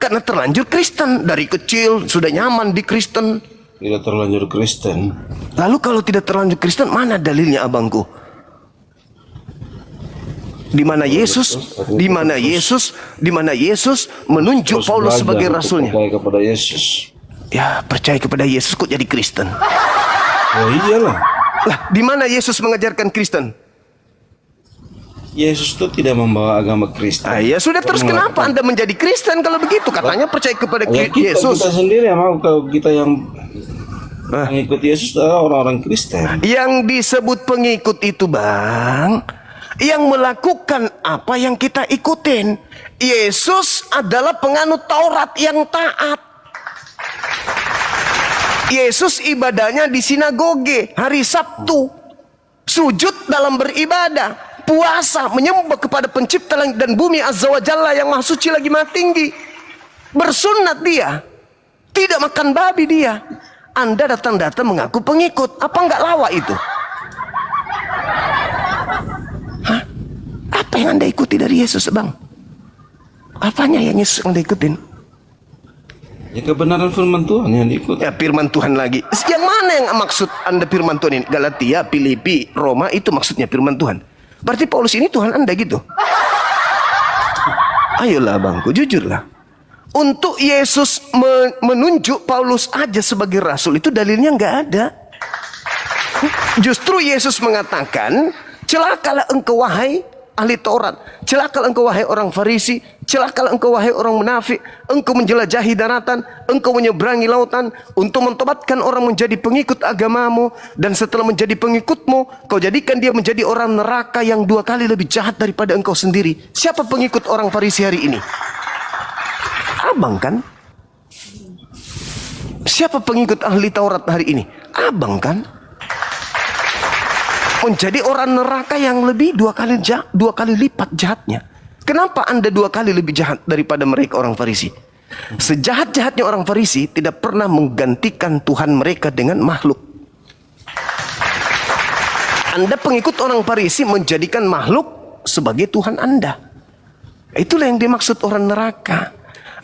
B: Karena terlanjur Kristen. Dari kecil sudah nyaman di Kristen.
A: Tidak terlanjur Kristen.
B: Lalu kalau tidak terlanjur Kristen, mana dalilnya abangku? Di mana Yesus menunjuk Paulus sebagai rasulnya.
A: Percaya kepada Yesus.
B: Ya, percaya kepada Yesus kok jadi Kristen?
A: Oh iyalah.
B: Lah, di mana Yesus mengajarkan Kristen?
A: Yesus itu tidak membawa agama Kristen.
B: Ya sudah, terus kenapa Anda menjadi Kristen kalau begitu? Katanya percaya kepada Yesus.
A: Kita sendiri mau, kalau kita yang mengikuti Yesus adalah orang-orang Kristen.
B: Yang disebut pengikut itu bang, yang melakukan apa yang kita ikutin. Yesus adalah penganut Taurat yang taat. Yesus ibadahnya di sinagoge hari Sabtu, sujud dalam beribadah, puasa menyembah kepada pencipta langit dan bumi Azza wa Jalla yang maha suci lagi maha tinggi. Bersunat dia, tidak makan babi dia. Anda datang-datang mengaku pengikut, apa enggak lawa itu? Hah? Apa yang Anda ikuti dari Yesus bang? Apanya yang Yesus Anda ikutin?
A: Ya kebenaran firman Tuhan yang diikuti.
B: Ya firman Tuhan lagi. Yang mana yang maksud Anda firman Tuhan ini? Galatia, Filipi, Roma, itu maksudnya firman Tuhan. Berarti Paulus ini Tuhan Anda gitu? Ayolah bangku, jujurlah. Untuk Yesus menunjuk Paulus aja sebagai rasul, itu dalilnya nggak ada. Justru Yesus mengatakan, celakalah engkau wahai ahli Taurat, celakalah engkau wahai orang Farisi, celakalah engkau wahai orang munafik, engkau menjelajahi daratan, engkau menyeberangi lautan untuk mentobatkan orang menjadi pengikut agamamu, dan setelah menjadi pengikutmu, kau jadikan dia menjadi orang neraka yang 2 kali lebih jahat daripada engkau sendiri. Siapa pengikut orang Farisi hari ini? Abang kan? Siapa pengikut ahli Taurat hari ini? Abang kan? Menjadi orang neraka yang lebih 2 kali lipat jahatnya. Kenapa Anda 2 kali lebih jahat daripada mereka orang Farisi? Sejahat-jahatnya orang Farisi tidak pernah menggantikan Tuhan mereka dengan makhluk. Anda pengikut orang Farisi menjadikan makhluk sebagai Tuhan Anda. Itulah yang dimaksud orang neraka.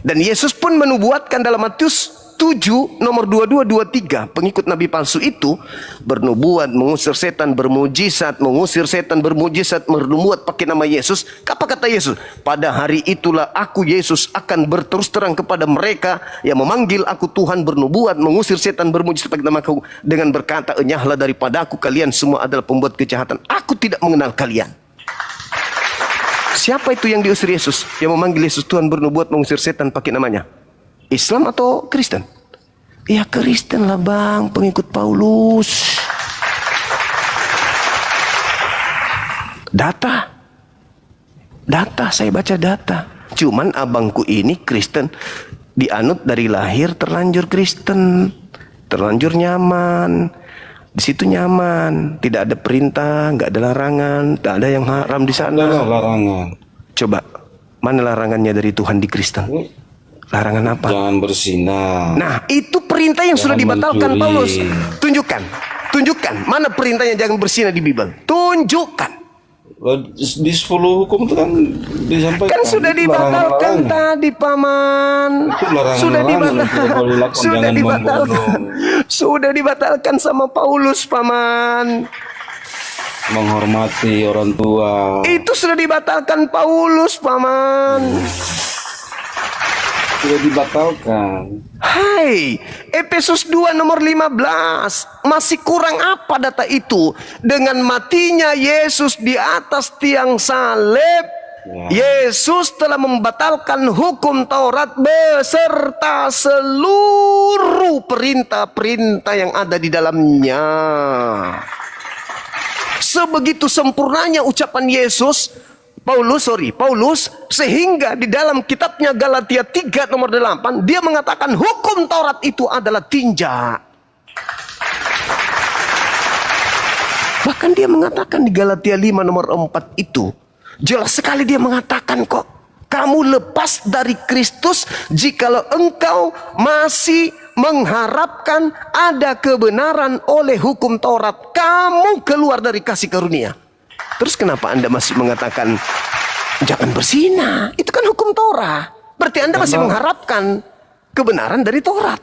B: Dan Yesus pun menubuatkan dalam Matius 7 nomor 22-23, pengikut nabi palsu itu bernubuat, mengusir setan, bermujizat, bernubuat pakai nama Yesus. Apa kata Yesus? Pada hari itulah aku Yesus akan berterus terang kepada mereka yang memanggil aku Tuhan, bernubuat, mengusir setan, bermujizat pakai nama aku, dengan berkata, enyahlah daripada aku, kalian semua adalah pembuat kejahatan, aku tidak mengenal kalian. Siapa itu yang diusir Yesus? Yang memanggil Yesus Tuhan, bernubuat, mengusir setan pakai namanya? Islam atau Kristen? Ya Kristen lah bang, pengikut Paulus. Data, saya baca data. Cuman abangku ini Kristen, dianut dari lahir, terlanjur Kristen, terlanjur nyaman. Di situ nyaman, tidak ada perintah, nggak ada larangan, tak ada yang haram di sana.
A: Ada larangan.
B: Coba, mana larangannya dari Tuhan di Kristen? Larangan apa?
A: Jangan bersinah.
B: Nah, itu perintah yang sudah
A: Jangan
B: dibatalkan
A: mencuri.
B: Paulus. Tunjukkan, mana perintahnya jangan bersinah di Bible? Tunjukkan.
A: Di 10 hukum itu kan disampaikan.
B: Kan sudah
A: itu
B: dibatalkan
A: larangan-larangan.
B: tadi paman.
A: Itu larangan-larangan
B: Sudah
A: yang tidak boleh dilakukan,
B: Sudah
A: jangan
B: dibatalkan. Sudah dibatalkan sama Paulus paman.
A: Menghormati orang tua.
B: Itu sudah dibatalkan Paulus paman.
A: Sudah dibatalkan.
B: Hai, Efesus 2 nomor 15. Masih kurang apa data itu? Dengan matinya Yesus di atas tiang salib, Yesus telah membatalkan hukum Taurat beserta seluruh perintah-perintah yang ada di dalamnya. Sebegitu sempurnanya ucapan Paulus, sehingga di dalam kitabnya Galatia 3 nomor 8, dia mengatakan hukum Taurat itu adalah tinja. Bahkan dia mengatakan di Galatia 5 nomor 4 itu, jelas sekali dia mengatakan kok, kamu lepas dari Kristus jikalau engkau masih mengharapkan ada kebenaran oleh hukum Taurat. Kamu keluar dari kasih karunia. Terus kenapa Anda masih mengatakan jangan bersinah? Itu kan hukum Torah. Berarti Anda masih mengharapkan kebenaran dari Taurat.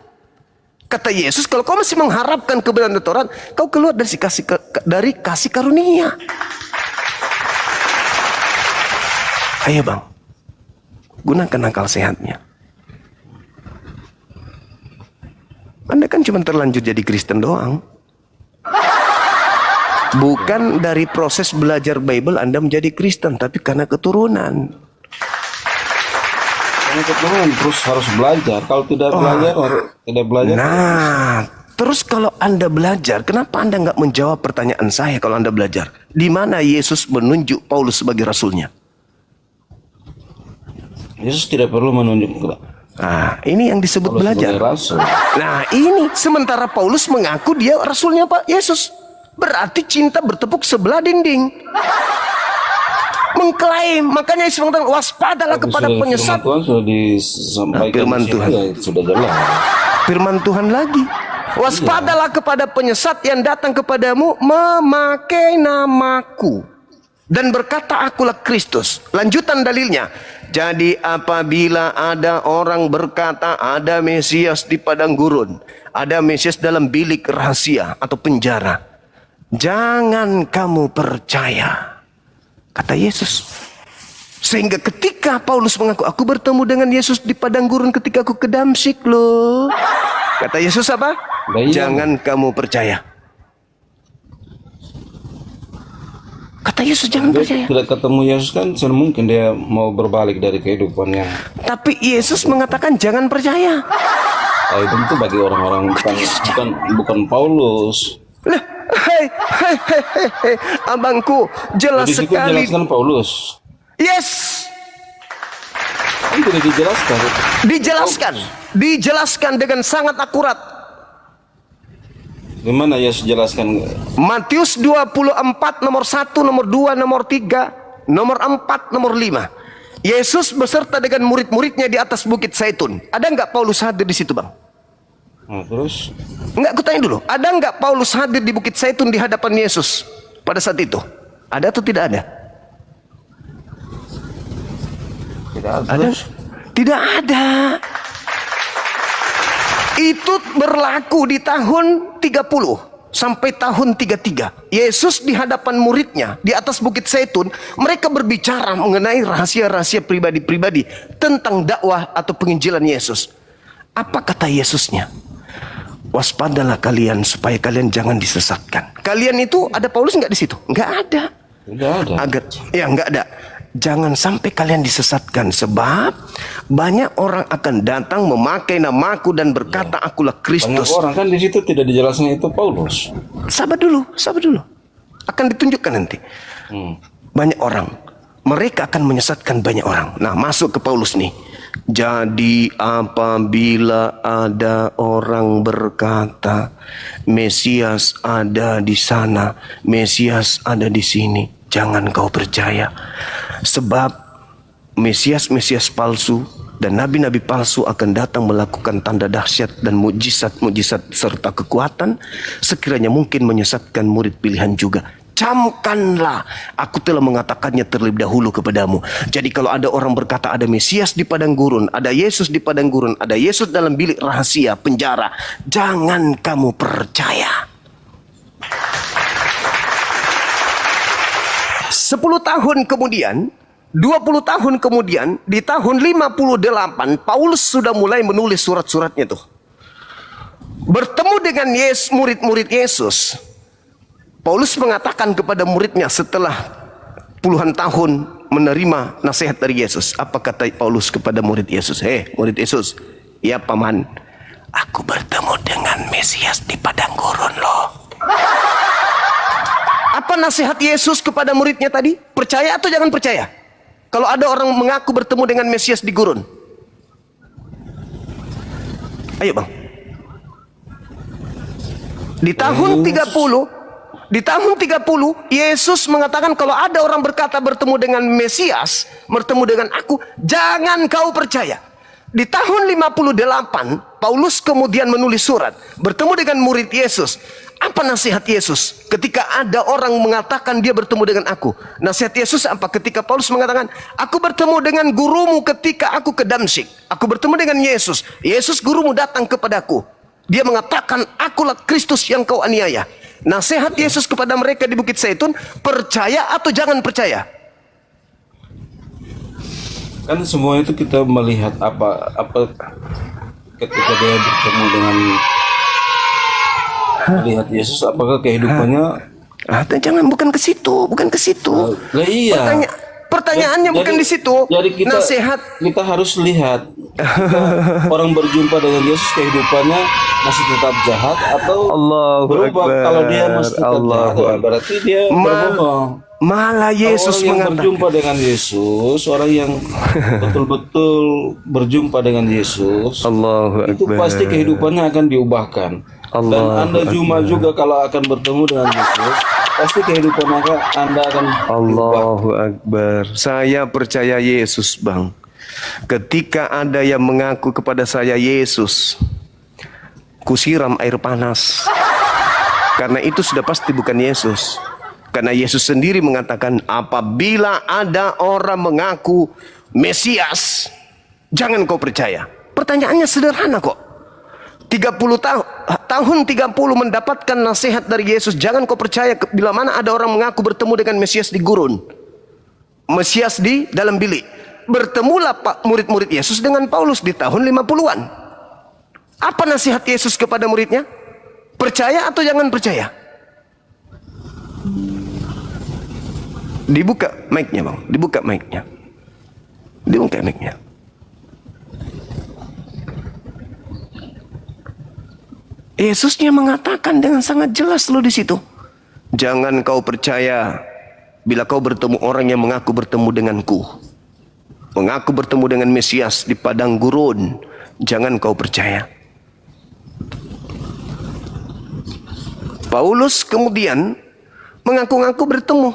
B: Kata Yesus, kalau kau masih mengharapkan kebenaran dari Taurat, kau keluar dari kasih karunia. Ayo bang, gunakan akal sehatnya. Anda kan cuma terlanjur jadi Kristen doang. Bukan dari proses belajar Bible Anda menjadi Kristen, tapi karena keturunan.
A: Karena keturunan terus harus belajar. Kalau tidak tidak belajar.
B: Nah, terus kalau Anda belajar, kenapa Anda nggak menjawab pertanyaan saya kalau Anda belajar? Di mana Yesus menunjuk Paulus sebagai rasulnya?
A: Yesus tidak perlu menunjuk.
B: Nah, ini yang disebut
A: Paulus
B: belajar.
A: sebagai rasul.
B: Nah, ini sementara Paulus mengaku dia rasulnya Pak Yesus. Berarti cinta bertepuk sebelah dinding. Mengklaim, makanya Yesus mengatakan waspadalah kepada penyesat.
A: Firman Tuhan sudah disampaikan.
B: Firman
A: di sini,
B: Tuhan.
A: ya, sudah jelas.
B: Firman Tuhan lagi. Waspadalah kepada penyesat yang datang kepadamu memakai namaku dan berkata akulah Kristus. Lanjutan dalilnya. Jadi apabila ada orang berkata ada Mesias di padang gurun, ada Mesias dalam bilik rahasia atau penjara, jangan kamu percaya, kata Yesus. Sehingga ketika Paulus mengaku, aku bertemu dengan Yesus di padang gurun ketika aku ke Damsyik loh, kata Yesus apa? Jangan kamu percaya. Kata Yesus jangan percaya.
A: Tidak ketemu Yesus kan sudah mungkin dia mau berbalik dari kehidupannya.
B: Tapi Yesus mengatakan jangan percaya.
A: Nah, itu bagi orang-orang bukan Paulus.
B: Lah, hei, abangku, jelas
A: Jadi
B: sekali.
A: dijelaskan Paulus.
B: Yes,
A: Kan tidak dijelaskan.
B: dijelaskan dengan sangat akurat.
A: Gimana Yesus jelaskan?
B: Matius 24 nomor 1, nomor 2, nomor 3, nomor 4, nomor 5. Yesus beserta dengan murid-muridnya di atas bukit Zaitun. Ada nggak Paulus hadir di situ, Bang?
A: Nah, terus?
B: Enggak, aku tanya dulu. Ada nggak Paulus hadir di bukit Zaitun di hadapan Yesus pada saat itu? Ada atau tidak ada? Ada? Tidak ada. Itu berlaku di tahun 30 sampai tahun 33. Yesus di hadapan muridnya di atas bukit Zaitun, mereka berbicara mengenai rahasia-rahasia pribadi-pribadi tentang dakwah atau penginjilan Yesus. Apa kata Yesusnya? Waspadalah kalian supaya kalian jangan disesatkan. Kalian itu ada Paulus nggak di situ? Nggak ada.
A: Tidak ada.
B: Nggak ada. jangan sampai kalian disesatkan, sebab banyak orang akan datang memakai namaku dan berkata akulah
A: Banyak
B: Kristus.
A: orang kan di situ tidak dijelaskan itu Paulus.
B: Sabar dulu. Akan ditunjukkan nanti. Banyak orang, mereka akan menyesatkan banyak orang. Nah, masuk ke Paulus nih. Jadi apabila ada orang berkata Mesias ada di sana, Mesias ada di sini, jangan kau percaya. Sebab Mesias palsu dan nabi-nabi palsu akan datang melakukan tanda dahsyat dan mujizat-mujizat serta kekuatan, sekiranya mungkin menyesatkan murid pilihan juga. Camkanlah, aku telah mengatakannya terlebih dahulu kepadamu. Jadi kalau ada orang berkata ada Mesias di padang gurun, ada Yesus di padang gurun, ada Yesus dalam bilik rahasia penjara, jangan kamu percaya. 10 tahun kemudian, 20 tahun kemudian, di tahun 58, Paulus sudah mulai menulis surat-suratnya tuh. Bertemu dengan murid-murid Yesus. Paulus mengatakan kepada muridnya setelah puluhan tahun menerima nasihat dari Yesus. Apa kata Paulus kepada murid Yesus? Murid Yesus, ya paman, aku bertemu dengan Mesias di padang gurun loh. Apa nasihat Yesus kepada muridnya tadi? Percaya atau jangan percaya? Kalau ada orang mengaku bertemu dengan Mesias di gurun. Ayo bang. Di tahun 30, Yesus mengatakan kalau ada orang berkata bertemu dengan Mesias, bertemu dengan aku, jangan kau percaya. Di tahun 58, Paulus kemudian menulis surat, bertemu dengan murid Yesus. Apa nasihat Yesus ketika ada orang mengatakan dia bertemu dengan aku? Nasihat Yesus apa? Ketika Paulus mengatakan, aku bertemu dengan gurumu ketika aku ke Damsyik. Aku bertemu dengan Yesus. Yesus gurumu datang kepadaku. Dia mengatakan, akulah Kristus yang kau aniaya. Nasihat Yesus kepada mereka di Bukit Zaitun, percaya atau jangan percaya?
A: Kan semua itu kita melihat apa ketika dia bertemu dengan melihat Yesus, apakah kehidupannya
B: Jangan, bukan ke situ.
A: lah iya.
B: Pertanyaannya bukan di situ.
A: Jadi kita harus lihat orang berjumpa dengan Yesus kehidupannya masih tetap jahat atau berubah. Kalau dia masih tetap jahat, berarti dia berbohong.
B: Malah Yesus
A: orang yang
B: mengatakan,
A: berjumpa dengan Yesus, orang yang betul-betul berjumpa dengan Yesus, itu pasti kehidupannya akan diubahkan. Dan Anda juga kalau akan bertemu dengan Yesus, pasti kehidupan Anda akan
B: Allahu Akbar. Saya percaya Yesus, bang. Ketika ada yang mengaku kepada saya Yesus, kusiram air panas. Karena itu sudah pasti bukan Yesus. Karena Yesus sendiri mengatakan, apabila ada orang mengaku Mesias, jangan kau percaya. Pertanyaannya sederhana kok. tahun 30 mendapatkan nasihat dari Yesus, jangan kau percaya bila mana ada orang mengaku bertemu dengan Mesias di gurun, Mesias di dalam bilik. Bertemulah murid-murid Yesus dengan Paulus di tahun 50-an. Apa nasihat Yesus kepada muridnya? Percaya atau jangan percaya? Dibuka mic-nya bang, dibuka mic-nya. Yesusnya mengatakan dengan sangat jelas loh di situ. Jangan kau percaya bila kau bertemu orang yang mengaku bertemu denganku, mengaku bertemu dengan Mesias di padang gurun, jangan kau percaya. Paulus kemudian mengaku-ngaku bertemu.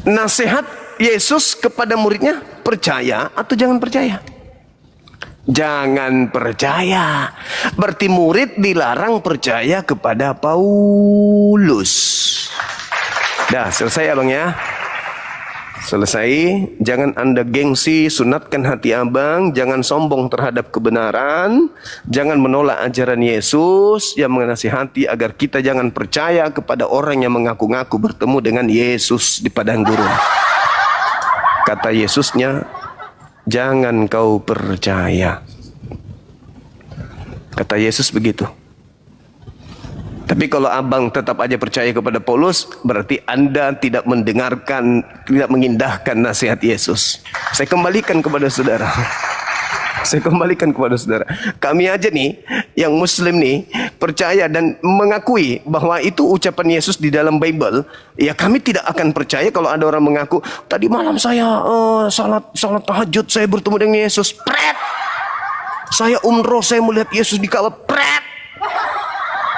B: Nasihat Yesus kepada muridnya, percaya atau jangan percaya? Jangan percaya. Berarti murid dilarang percaya kepada Paulus. Dah, selesai abang ya. Selesai. Jangan anda gengsi, sunatkan hati abang. Jangan sombong terhadap kebenaran. Jangan menolak ajaran Yesus yang menasihati agar kita jangan percaya kepada orang yang mengaku-ngaku bertemu dengan Yesus di padang gurun. Kata Yesusnya, jangan kau percaya. Kata Yesus begitu. Tapi kalau abang tetap aja percaya kepada Paulus, berarti Anda tidak mendengarkan, tidak mengindahkan nasihat Yesus. Saya kembalikan kepada saudara. Saya kembalikan kepada saudara. Kami aja nih, yang Muslim nih, percaya dan mengakui bahwa itu ucapan Yesus di dalam Bible. Ya kami tidak akan percaya kalau ada orang mengaku, tadi malam saya salat tahajud, saya bertemu dengan Yesus. Pret! Saya umroh, saya melihat Yesus di Ka'bah. Pret!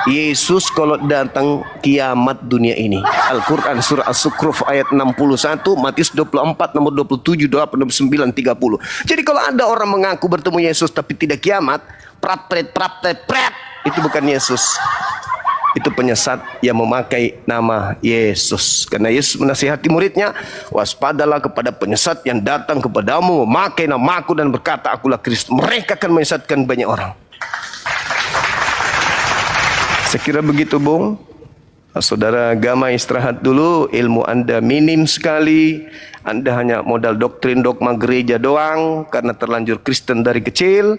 B: Yesus kalau datang kiamat dunia ini. Al-Quran surah As-Sukruf ayat 61, Matius 24 nomor 27, 29, 30. Jadi kalau ada orang mengaku bertemu Yesus tapi tidak kiamat, prat, itu bukan Yesus. Itu penyesat yang memakai nama Yesus. Karena Yesus menasihati muridnya, waspadalah kepada penyesat yang datang kepadamu memakai namaku dan berkata akulah Kristus. Mereka akan menyesatkan banyak orang. Saya kira begitu, Bung. Saudara agama istirahat dulu, ilmu Anda minim sekali. Anda hanya modal doktrin dogma gereja doang karena terlanjur Kristen dari kecil,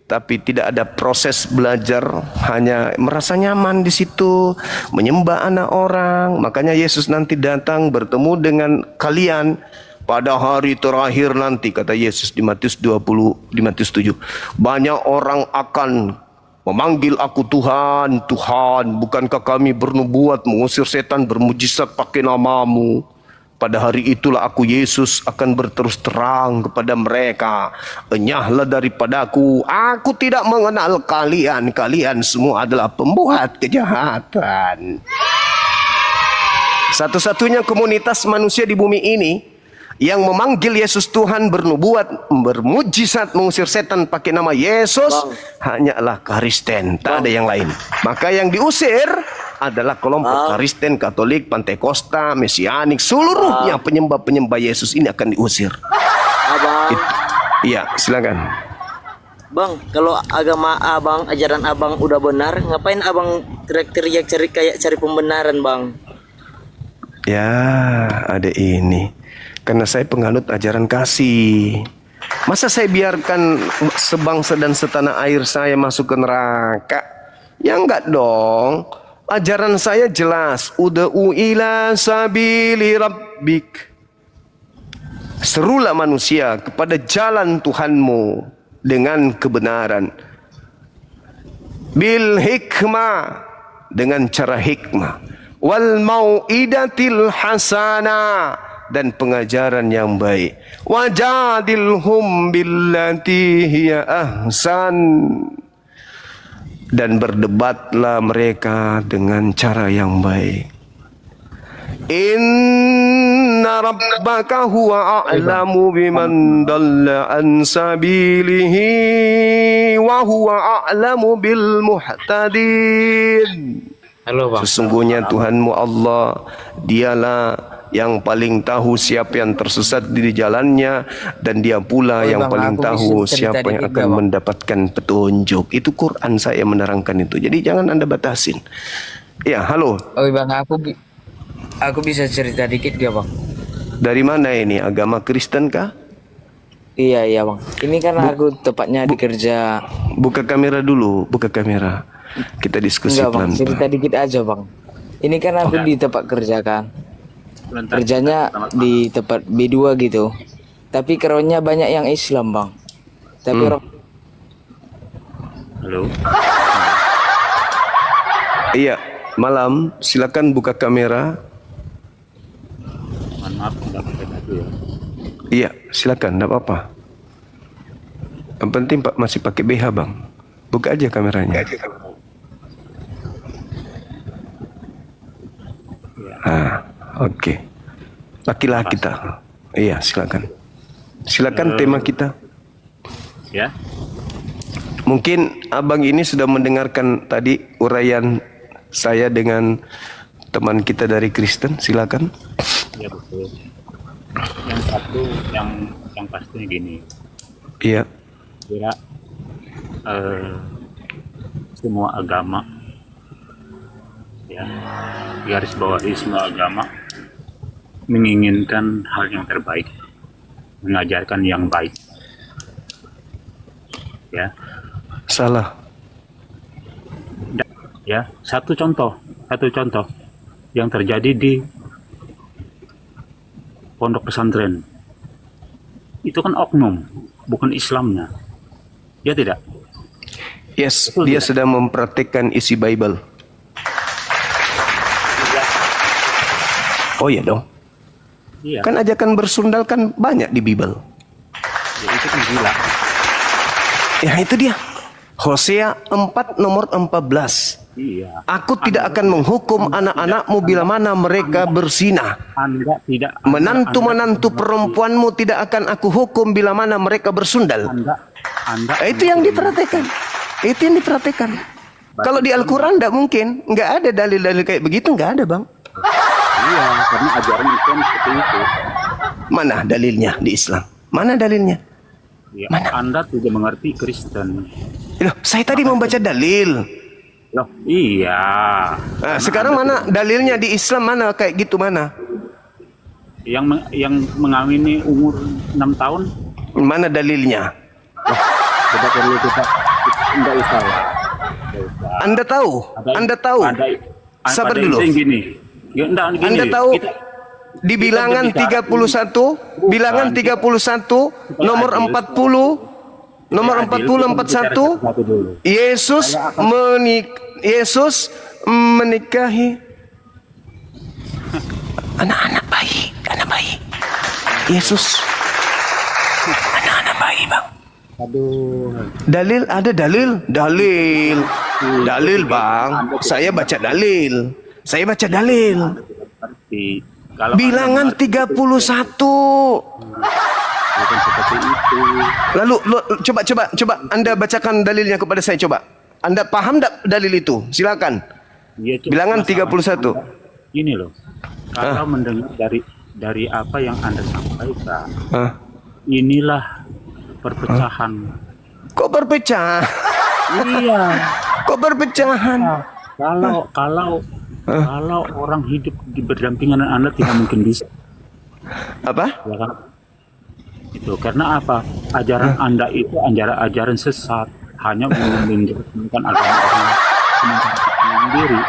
B: tapi tidak ada proses belajar, hanya merasa nyaman di situ, menyembah anak orang. Makanya Yesus nanti datang bertemu dengan kalian pada hari terakhir nanti, kata Yesus di Matius 20, di Matius 7. Banyak orang akan memanggil aku Tuhan, Tuhan, bukankah kami bernubuat mengusir setan bermujizat pakai namamu? Pada hari itulah aku Yesus akan berterus terang kepada mereka, enyahlah daripadaku, aku tidak mengenal kalian, kalian semua adalah pembuat kejahatan. Satu-satunya komunitas manusia di bumi ini yang memanggil Yesus Tuhan, bernubuat, bermujizat, mengusir setan pakai nama Yesus, hanyalah Kristen, tak ada yang lain. Maka yang diusir adalah kelompok Kristen, Katolik, Pantekosta, Mesianik, seluruhnya penyembah-penyembah Yesus ini akan diusir. Iya, silakan.
C: Bang, kalau agama abang, ajaran abang udah benar, ngapain abang teriak-teriak cari pembenaran, Bang?
B: Ya, ada ini. Karena saya penganut ajaran kasih. Masa saya biarkan sebangsa dan setanah air saya masuk ke neraka? Ya enggak dong. Ajaran saya jelas. Ud'u ila sabili rabbik. Serulah manusia kepada jalan Tuhanmu dengan kebenaran. Bil hikmah, dengan cara hikmah. Wal mau'idatil hasanah, dan pengajaran yang baik. Wajadilhum billati hiya ahsan, dan berdebatlah mereka dengan cara yang baik. Inna rabbaka huwa a'lamu biman dalla an sabilihi wa huwa a'lamu bil muhtadin.
C: Halo, Bang.
B: Sesungguhnya Tuhanmu Allah, dialah yang paling tahu siapa yang tersesat di jalannya, dan dia pula yang paling tahu siapa yang akan mendapatkan petunjuk. Itu Quran saya menerangkan itu. Jadi jangan Anda batasin. Ya, halo.
C: Oh, Bang, aku bisa cerita dikit gak, Bang?
B: Dari mana ini? Agama Kristen kah?
C: Iya, Bang. Ini kan aku tepatnya di kerja.
B: Buka kamera dulu, buka kamera. Kita diskusi pelan-pelan.
C: Cerita dikit aja, Bang. Ini kan aku di tempat kerja kan. Kerjanya di tempat B2 gitu. Tapi keronnya banyak yang Islam, Bang. Tapi orang...
D: Halo.
B: Iya, malam. Silakan buka kamera.
D: Mohon maaf nggak pakai baju ya.
B: Iya, silakan, enggak apa-apa. Yang penting Pak masih pakai BH, Bang. Buka aja kameranya. Oke. Laki-laki kita. Iya, silakan. Silakan tema kita.
D: Ya.
B: Mungkin abang ini sudah mendengarkan tadi uraian saya dengan teman kita dari Kristen. Silakan.
D: Ya, betul. Yang satu, yang pastinya gini.
B: Iya.
D: Kira semua agama, ya, garis bawahi semua agama menginginkan hal yang terbaik, mengajarkan yang baik, ya.
B: Salah.
D: Ya, satu contoh yang terjadi di pondok pesantren. Itu kan oknum, bukan Islamnya. Ya tidak?
B: Yes,
D: Betul
B: dia
D: tidak?
B: sedang mempraktikkan isi Bible. Oh iya dong.
D: Iya.
B: Kan ajakan bersundal kan banyak di Bible.
D: Ya, itu kan gila.
B: Ya itu dia. Hosea 4 nomor 14.
D: Iya.
B: Aku tidak akan menghukum anak-anakmu bila mana mereka berzinah.
D: Anda tidak.
B: Menantu-menantu perempuanmu tidak akan aku hukum bila mana mereka bersundal.
D: Anda.
B: Itu yang diperhatikan. Itu yang diperhatikan. Kalau di Al-Quran tidak mungkin. Nggak ada dalil-dalil kayak begitu. Nggak ada bang.
D: Iya, karena ajaran Islam seperti itu.
B: Mana dalilnya di Islam? Mana dalilnya?
D: Ya,
B: Mana?
D: Anda tidak mengerti Kristen.
B: Loh, saya tadi membaca dalil.
D: Loh, iya.
B: Nah, sekarang mana dalilnya di Islam, mana kayak gitu, mana?
D: Yang mengawini umur 6 tahun?
B: Mana dalilnya?
D: Tidak perlu kita enggak usah lah.
B: Anda tahu? Anda tahu? Sabar dulu.
D: Gini. Ya, enggak, gini.
B: Anda tahu
D: Kita-
B: di bilangan 31, bilangan 31 nomor 40, nomor 40 41 Yesus menikahi anak-anak bayi, anak bayi. Yesus anak-anak bayi, Bang.
D: Aduh.
B: Dalil ada dalil, dalil Bang. Saya baca dalil.
D: Berarti kalau
B: Bilangan 31.
D: bukan seperti itu.
B: Lalu coba Anda bacakan dalilnya kepada saya, coba. Anda paham tak dalil itu? Silakan.
D: Ya, cuma
B: Bilangan
D: masalah
B: 31.
D: Ini loh. Kalau mendengar dari apa yang Anda sampaikan, inilah perpecahan.
B: Kok berpecah?
D: Iya.
B: Kok berpecahan?
D: Kalau orang hidup di berdampingan dengan Anda tidak mungkin bisa.
B: Apa?
D: Ya kan? Itu karena apa? Ajaran Anda itu ajaran sesat, hanya menunjukkan agama orang sendiri.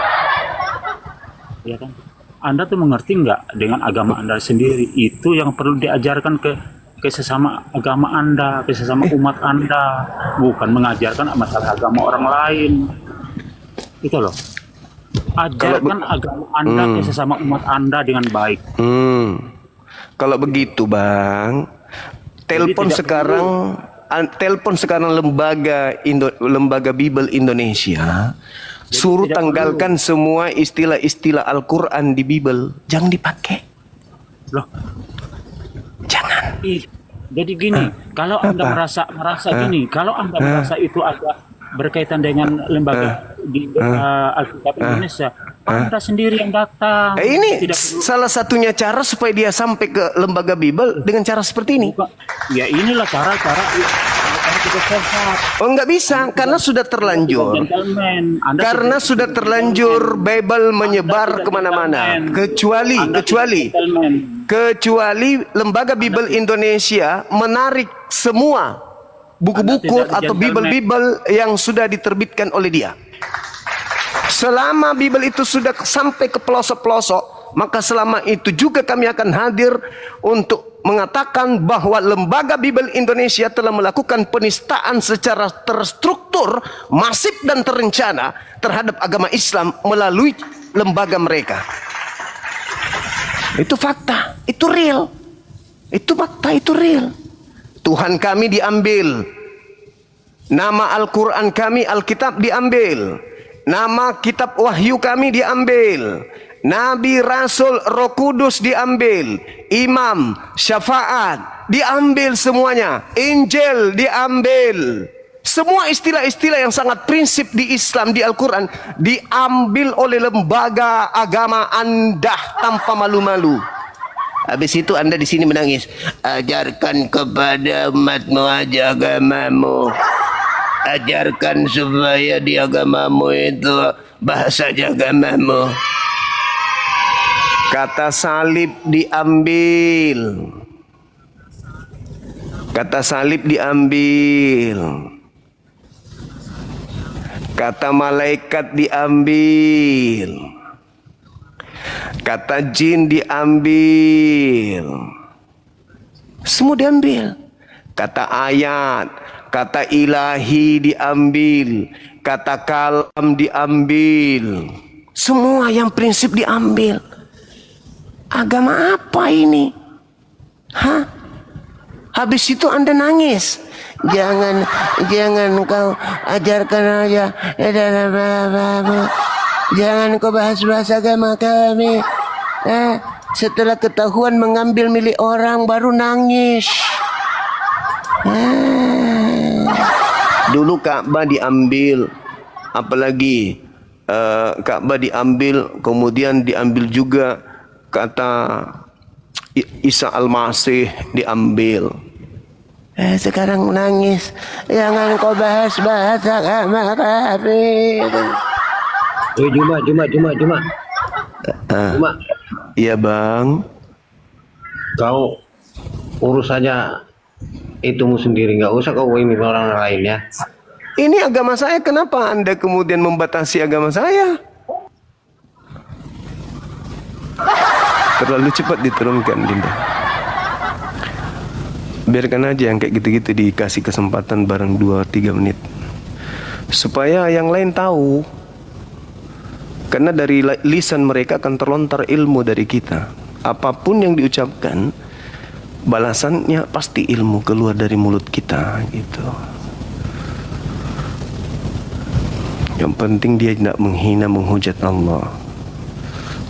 D: Ya kan? Anda tuh mengerti nggak dengan agama Anda sendiri? Itu yang perlu diajarkan ke sesama agama Anda, ke sesama umat Anda, bukan mengajarkan masalah agama orang lain. Itu loh. Ajarkan agama Anda ke sesama umat Anda dengan baik.
B: Kalau begitu, Bang, telepon sekarang lembaga Bible Indonesia, suruh tanggalkan semua istilah-istilah Al-Quran di Bible. Jangan dipakai.
D: Loh,
B: Jangan.
D: jadi gini, kalau Anda merasa gini, kalau Anda merasa itu agak berkaitan dengan lembaga di Alkitab Indonesia, Anda sendiri yang datang.
B: Ini
D: Tidak perlu.
B: salah satunya cara supaya dia sampai ke lembaga Bible dengan cara seperti ini.
D: Ya inilah cara-cara kita sehat.
B: Oh, nggak bisa, karena sudah terlanjur.
D: Gentleman. Anda
B: Karena sudah terlanjur Bible menyebar kemana-mana. Kecuali lembaga Bible Indonesia menarik semua buku-buku
D: Anda tidak
B: atau Bible yang sudah diterbitkan oleh dia. Selama Bible itu sudah sampai ke pelosok-pelosok, maka selama itu juga kami akan hadir untuk mengatakan bahwa lembaga Bible Indonesia telah melakukan penistaan secara terstruktur, masif dan terencana terhadap agama Islam melalui lembaga mereka. Itu fakta, itu real. Itu fakta, itu real. Tuhan kami diambil, nama Al-Quran kami, Alkitab diambil, nama kitab wahyu kami diambil, Nabi, Rasul, Roh Kudus diambil, Imam, syafaat diambil semuanya, Injil diambil. Semua istilah-istilah yang sangat prinsip di Islam, di Al-Quran, diambil oleh lembaga agama Anda tanpa malu-malu. Habis itu Anda di sini menangis. Ajarkan kepada umatmu aja agamamu. Ajarkan supaya di agamamu itu bahasa agamamu. Kata salib diambil. Kata salib diambil. kata malaikat diambil, kata jin diambil, semua diambil. Kata ayat, kata ilahi diambil, kata kalam diambil, semua yang prinsip diambil. Agama apa ini? Hah? Habis itu Anda nangis. Jangan kau ajarkan aja. Jangan kau bahas-bahas agama kami. Setelah ketahuan mengambil milik orang baru nangis. Dulu Ka'bah diambil, apalagi Ka'bah diambil, kemudian diambil juga kata Isa Al-Masih diambil. Sekarang nangis. Jangan kau bahas-bahas agama kami.
E: Juma.
B: Iya bang.
E: Kau urusannya itumu sendiri, nggak usah kau ini orang lain ya.
B: Ini agama saya, kenapa Anda kemudian membatasi agama saya? Terlalu cepat diturunkan, Dinda. Biarkan aja yang kayak gitu-gitu dikasih kesempatan bareng 2-3 menit. Supaya yang lain tahu. Karena dari lisan mereka akan terlontar ilmu dari kita. Apapun yang diucapkan, balasannya pasti ilmu keluar dari mulut kita gitu. Yang penting dia tidak menghina, menghujat Allah.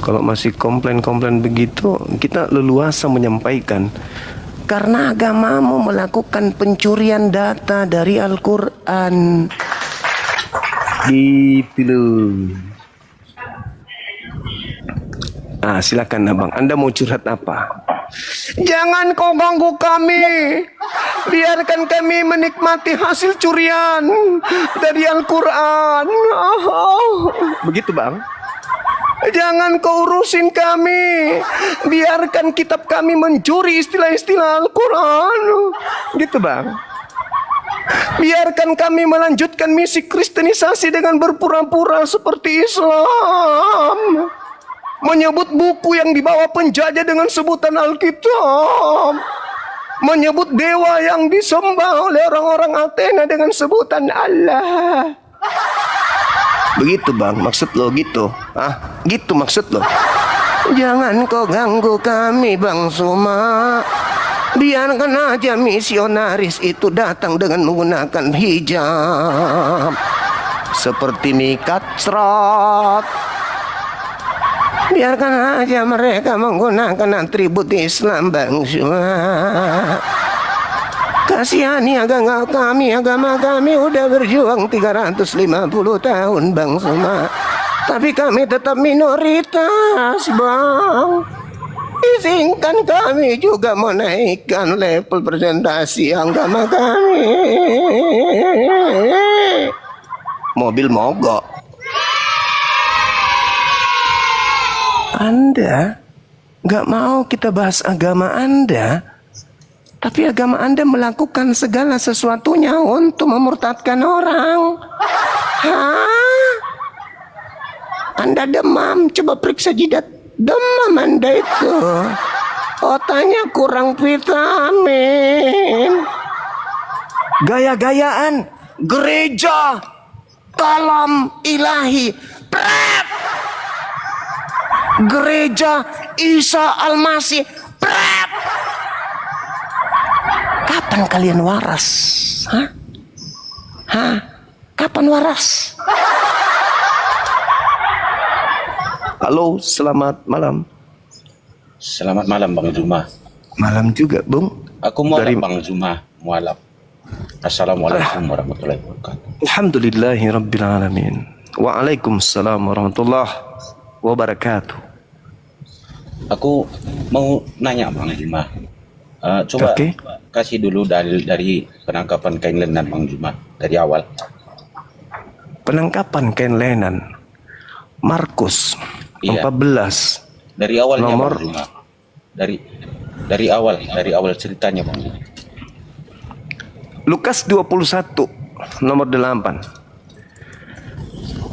B: Kalau masih komplain-komplain begitu, kita leluasa menyampaikan. Karena agamamu melakukan pencurian data dari Al-Quran. Gitu loh. Silakan abang, Anda mau curhat apa? Jangan kau ganggu kami. Biarkan kami menikmati hasil curian dari Al-Quran. Begitu bang. Jangan kau urusin kami. Biarkan kitab kami mencuri istilah-istilah Al-Quran. Gitu bang. Biarkan kami melanjutkan misi kristenisasi dengan berpura-pura seperti Islam. Menyebut buku yang dibawa penjajah dengan sebutan Alkitab. Menyebut dewa yang disembah oleh orang-orang Athena dengan sebutan Allah. Begitu bang, maksud lo gitu? Gitu maksud lo? Jangan kau ganggu kami Bang Suma. Biarkan aja misionaris itu datang dengan menggunakan hijab seperti Mikat Srot. Biarkan aja mereka menggunakan atribut Islam Bang Suma. Kasihani agama kami udah berjuang 350 tahun Bang Suma. Tapi kami tetap minoritas Bang. Izinkan kami juga menaikkan level presentasi agama kami. Mobil mogok. Anda gak mau kita bahas agama Anda, tapi agama Anda melakukan segala sesuatunya untuk memurtadkan orang. Anda demam, coba periksa jidat. Demam Anda itu. Otaknya kurang vitamin. Gaya-gayaan gereja kalam ilahi. Prep. Gereja Isa Al-Masih. Prep. Kapan kalian waras? Kapan waras? Halo, selamat malam.
F: Selamat malam Bang Zuma.
B: Malam juga, Bung.
F: Aku mualaf Bang Zuma, mualaf. Assalamualaikum warahmatullahi wabarakatuh.
B: Alhamdulillahi rabbil alamin. Waalaikumsalam warahmatullahi wabarakatuh.
F: Aku mau nanya Bang Zuma. Coba kasih dulu dalil dari penangkapan kain lenan Bang Zuma dari awal.
B: Penangkapan kain lenan Markus 14
F: dari awalnya
B: nomor
F: Bang Zuma. Dari awal ceritanya Bang Zuma.
B: Lukas 21 nomor 8.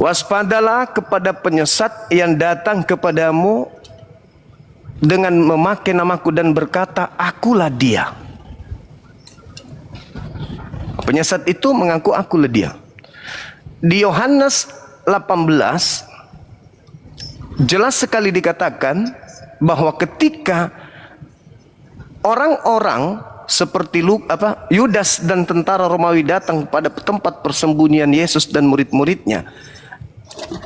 B: Waspadalah kepada penyesat yang datang kepadamu dengan memakai namaku dan berkata, akulah dia. Penyesat itu mengaku akulah dia. Di Yohanes 18 jelas sekali dikatakan bahwa ketika orang-orang seperti Yudas dan tentara Romawi datang pada tempat persembunyian Yesus dan murid-muridnya,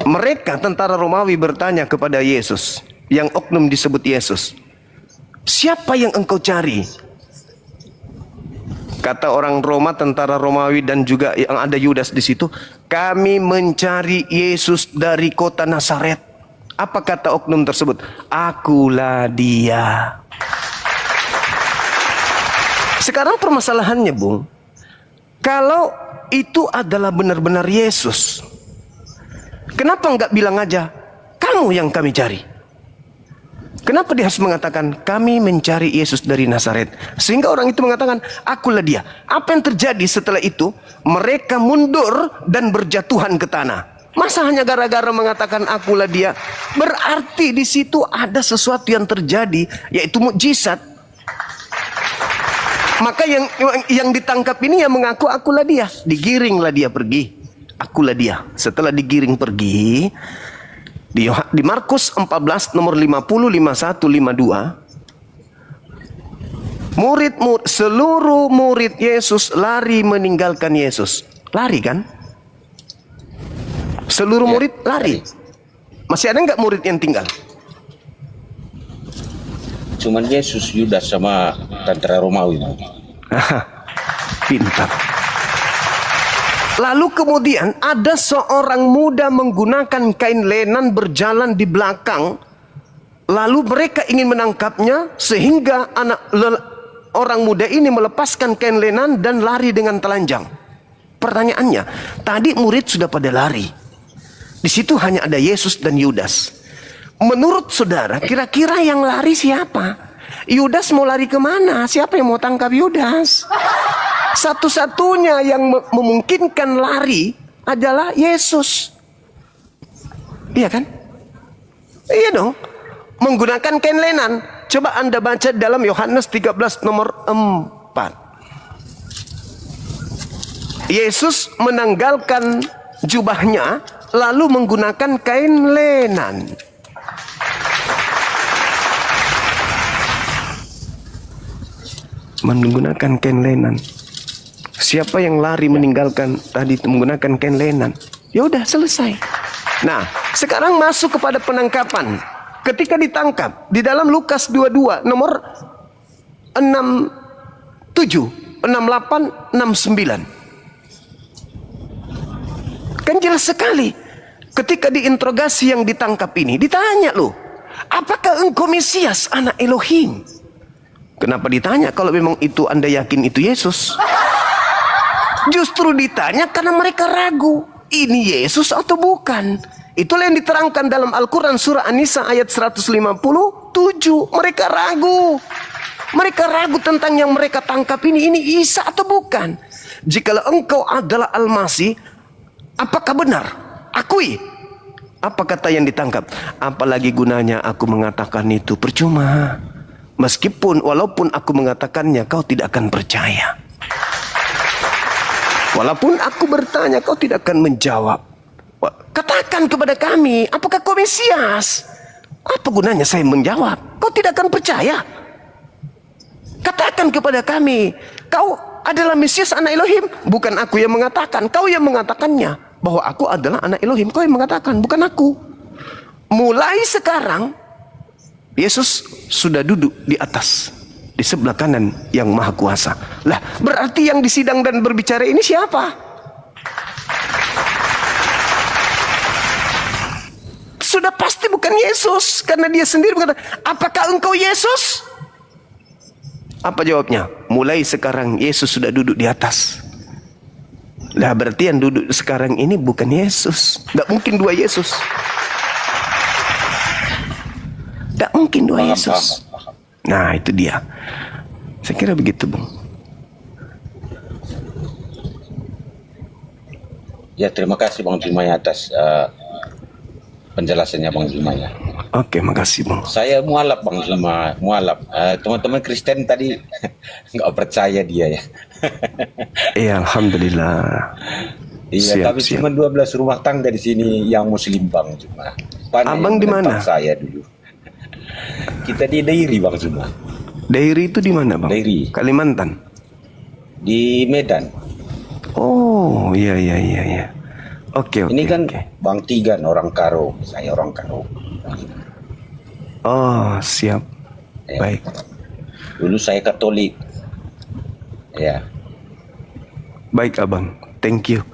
B: mereka tentara Romawi bertanya kepada Yesus, yang oknum disebut Yesus, siapa yang engkau cari? Kata orang Roma, tentara Romawi dan juga yang ada Yudas di situ, kami mencari Yesus dari kota Nazaret. Apa kata oknum tersebut? Akulah dia. Sekarang permasalahannya, Bung, kalau itu adalah benar-benar Yesus, kenapa enggak bilang aja, kamu yang kami cari? Kenapa dia harus mengatakan, kami mencari Yesus dari Nazaret? Sehingga orang itu mengatakan, akulah dia. Apa yang terjadi setelah itu? Mereka mundur dan berjatuhan ke tanah. Masa hanya gara-gara mengatakan akulah dia? Berarti di situ ada sesuatu yang terjadi, yaitu mukjizat. Maka yang ditangkap ini yang mengaku akulah dia. Digiringlah dia pergi. Akulah dia. Setelah digiring pergi, di Markus 14 nomor 50, 51, 52, seluruh murid Yesus lari meninggalkan Yesus. Lari kan? Seluruh murid lari. Masih ada nggak murid yang tinggal?
F: Cuman Yesus, Yudas sama tentara Romawi.
B: Pintar. Lalu kemudian ada seorang muda menggunakan kain lenan berjalan di belakang. Lalu mereka ingin menangkapnya sehingga orang muda ini melepaskan kain lenan dan lari dengan telanjang. Pertanyaannya, tadi murid sudah pada lari. Di situ hanya ada Yesus dan Yudas. Menurut saudara, kira-kira yang lari siapa? Yudas mau lari kemana? Siapa yang mau tangkap Yudas? Satu-satunya yang memungkinkan lari adalah Yesus. Iya kan? Iya dong. Menggunakan kain lenan. Coba Anda baca dalam Yohanes 13 nomor 4. Yesus menanggalkan jubahnya lalu menggunakan kain lenan. Menggunakan kain lenan. Siapa yang lari meninggalkan tadi menggunakan kain lenan? Ya udah selesai. Nah, sekarang masuk kepada penangkapan. Ketika ditangkap di dalam Lukas 22 nomor 67, 68, 69. Kan jelas sekali. Ketika diinterogasi yang ditangkap ini, ditanya loh, apakah engkau Mesias, anak Elohim? Kenapa ditanya kalau memang itu Anda yakin itu Yesus? Justru ditanya karena mereka ragu. Ini Yesus atau bukan? Itulah yang diterangkan dalam Al-Quran surah An-Nisa ayat 157. Mereka ragu. Mereka ragu tentang yang mereka tangkap ini Isa atau bukan? Jikalau engkau adalah Al-Masih, apakah benar? Akui. Apa kata yang ditangkap? Apalagi gunanya aku mengatakan itu? Percuma. Walaupun aku mengatakannya, kau tidak akan percaya. Walaupun aku bertanya, kau tidak akan menjawab. Katakan kepada kami, apakah kau Mesias? Apa gunanya saya menjawab? Kau tidak akan percaya. Katakan kepada kami, kau adalah Mesias anak Elohim. Bukan aku yang mengatakan, kau yang mengatakannya. Bahwa aku adalah anak Elohim, kau yang mengatakan, bukan aku. Mulai sekarang, Yesus sudah duduk di atas, di sebelah kanan yang maha kuasa. Lah, berarti yang disidang dan berbicara ini siapa? Sudah pasti bukan Yesus, karena dia sendiri berkata, apakah engkau Yesus? Apa jawabnya? Mulai sekarang Yesus sudah duduk di atas. Lah, berarti yang duduk sekarang ini bukan Yesus. Gak mungkin dua Yesus. Tak mungkin dua Yesus. Nah, itu dia. Saya kira begitu, Bung.
F: Ya, terima kasih Bang Jumaya atas penjelasannya Bang Jumaya.
B: Oke, makasih Bang.
F: Saya mualaf Bang Juma, mualaf. Teman-teman Kristen tadi nggak percaya dia ya.
B: Iya, alhamdulillah.
F: Iya,
B: Siap,
F: tapi
B: siap.
F: cuma 12 rumah tangga di sini yang Muslim Bang Juma. Banyak
B: Abang
F: yang
B: di mana?
F: menentang saya dulu. Kita di Dairi Bang Juma,
B: Dairi itu di mana Bang?
F: Dairi.
B: Kalimantan.
F: di Medan.
B: Oh, iya iya iya iya. Oke, oke.
F: Ini kan
B: oke.
F: Bang Tigan orang Karo, saya orang Karo.
B: Oh, siap.
F: Ya.
B: Baik.
F: Dulu saya Katolik. Ya.
B: Baik, Abang. Thank you.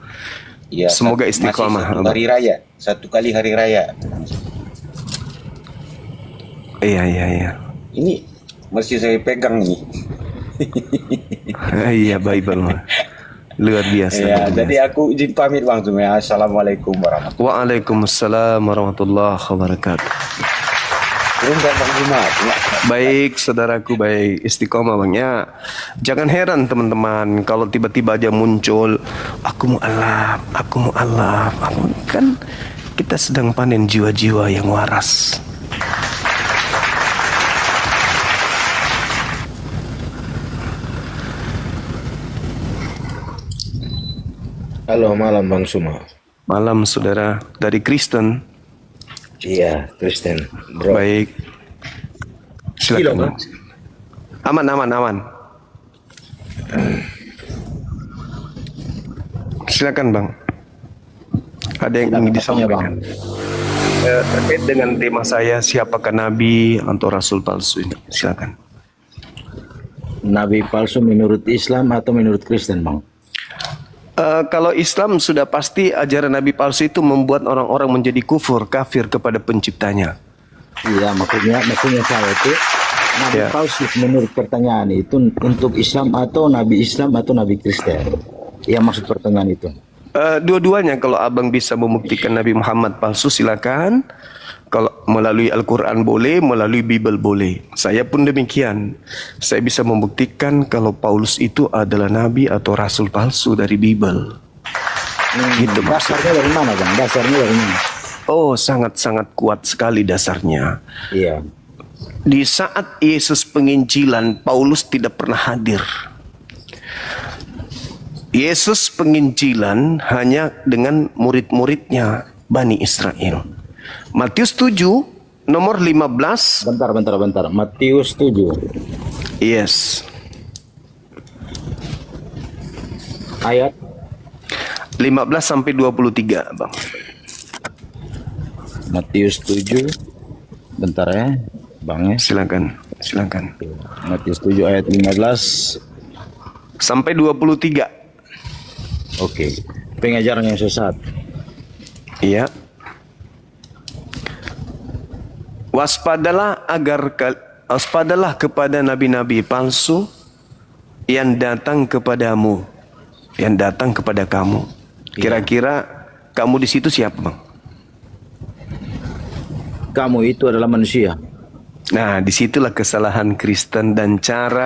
F: Ya,
B: Semoga
F: masih
B: istiqomah,
F: satu
B: Abang.
F: hari raya, satu kali hari raya.
B: Iya iya iya.
F: Ini masih saya pegang ini.
B: Iya, baik Bang. Luar biasa.
F: Ya,
B: luar
F: jadi
B: biasa.
F: aku izin pamit Bang Jumaya. Assalamualaikum warahmatullahi
B: Waalaikumsalam warahmatullahi wabarakatuh.
F: wabarakatuh. Bang Jumaya.
B: Baik, saudaraku, baik. Istiqomah Bang ya. Jangan heran teman-teman kalau tiba-tiba aja muncul aku mu'alaf. Kan kita sedang panen jiwa-jiwa yang waras.
G: Halo, malam Bang Suma.
B: Malam saudara dari Kristen.
G: Iya, Kristen. Bro.
B: Baik.
G: Gila,
B: Silakan
G: Bang.
B: Bang. Aman. Silakan Bang. Ada yang ingin disampaikan? Terkait dengan tema saya, siapakah Nabi atau Rasul palsu ini? Silakan.
G: Nabi palsu menurut Islam atau menurut Kristen, Bang?
B: Kalau Islam sudah pasti ajaran Nabi palsu itu membuat orang-orang menjadi kafir kepada penciptanya.
G: Iya, makanya saya itu Nabi
B: Ya.
G: palsu menurut pertanyaan itu untuk Islam atau Nabi Kristen. Yang maksud pertanyaan itu.
B: Dua-duanya, kalau abang bisa membuktikan Nabi Muhammad palsu silakan. Kalau melalui Al-Quran boleh, melalui Bible boleh. Saya pun demikian. Saya bisa membuktikan kalau Paulus itu adalah Nabi atau Rasul palsu dari Bible. Gitu, Bang.
G: Dasarnya dari mana, Bang? Dasarnya dari mana?
B: Oh, sangat-sangat kuat sekali dasarnya.
G: Iya.
B: Di saat Yesus penginjilan, Paulus tidak pernah hadir. Yesus penginjilan hanya dengan murid-muridnya Bani Israel. Matius 7 nomor 15.
G: Bentar. Matius 7
B: Yes.
G: ayat
B: 15 sampai 23, Bang.
G: Matius 7. Bentar ya, Bang ya.
B: Silakan.
G: Matius 7 ayat 15.
B: Sampai 23.
G: Oke. Pengajaran yang sesat.
B: Iya. Waspadalah kepada nabi-nabi palsu yang datang kepadamu, yang datang kepada kamu. Kira-kira kamu di situ siapa, Bang?
G: Kamu itu adalah manusia.
B: Nah, disitulah kesalahan Kristen dan cara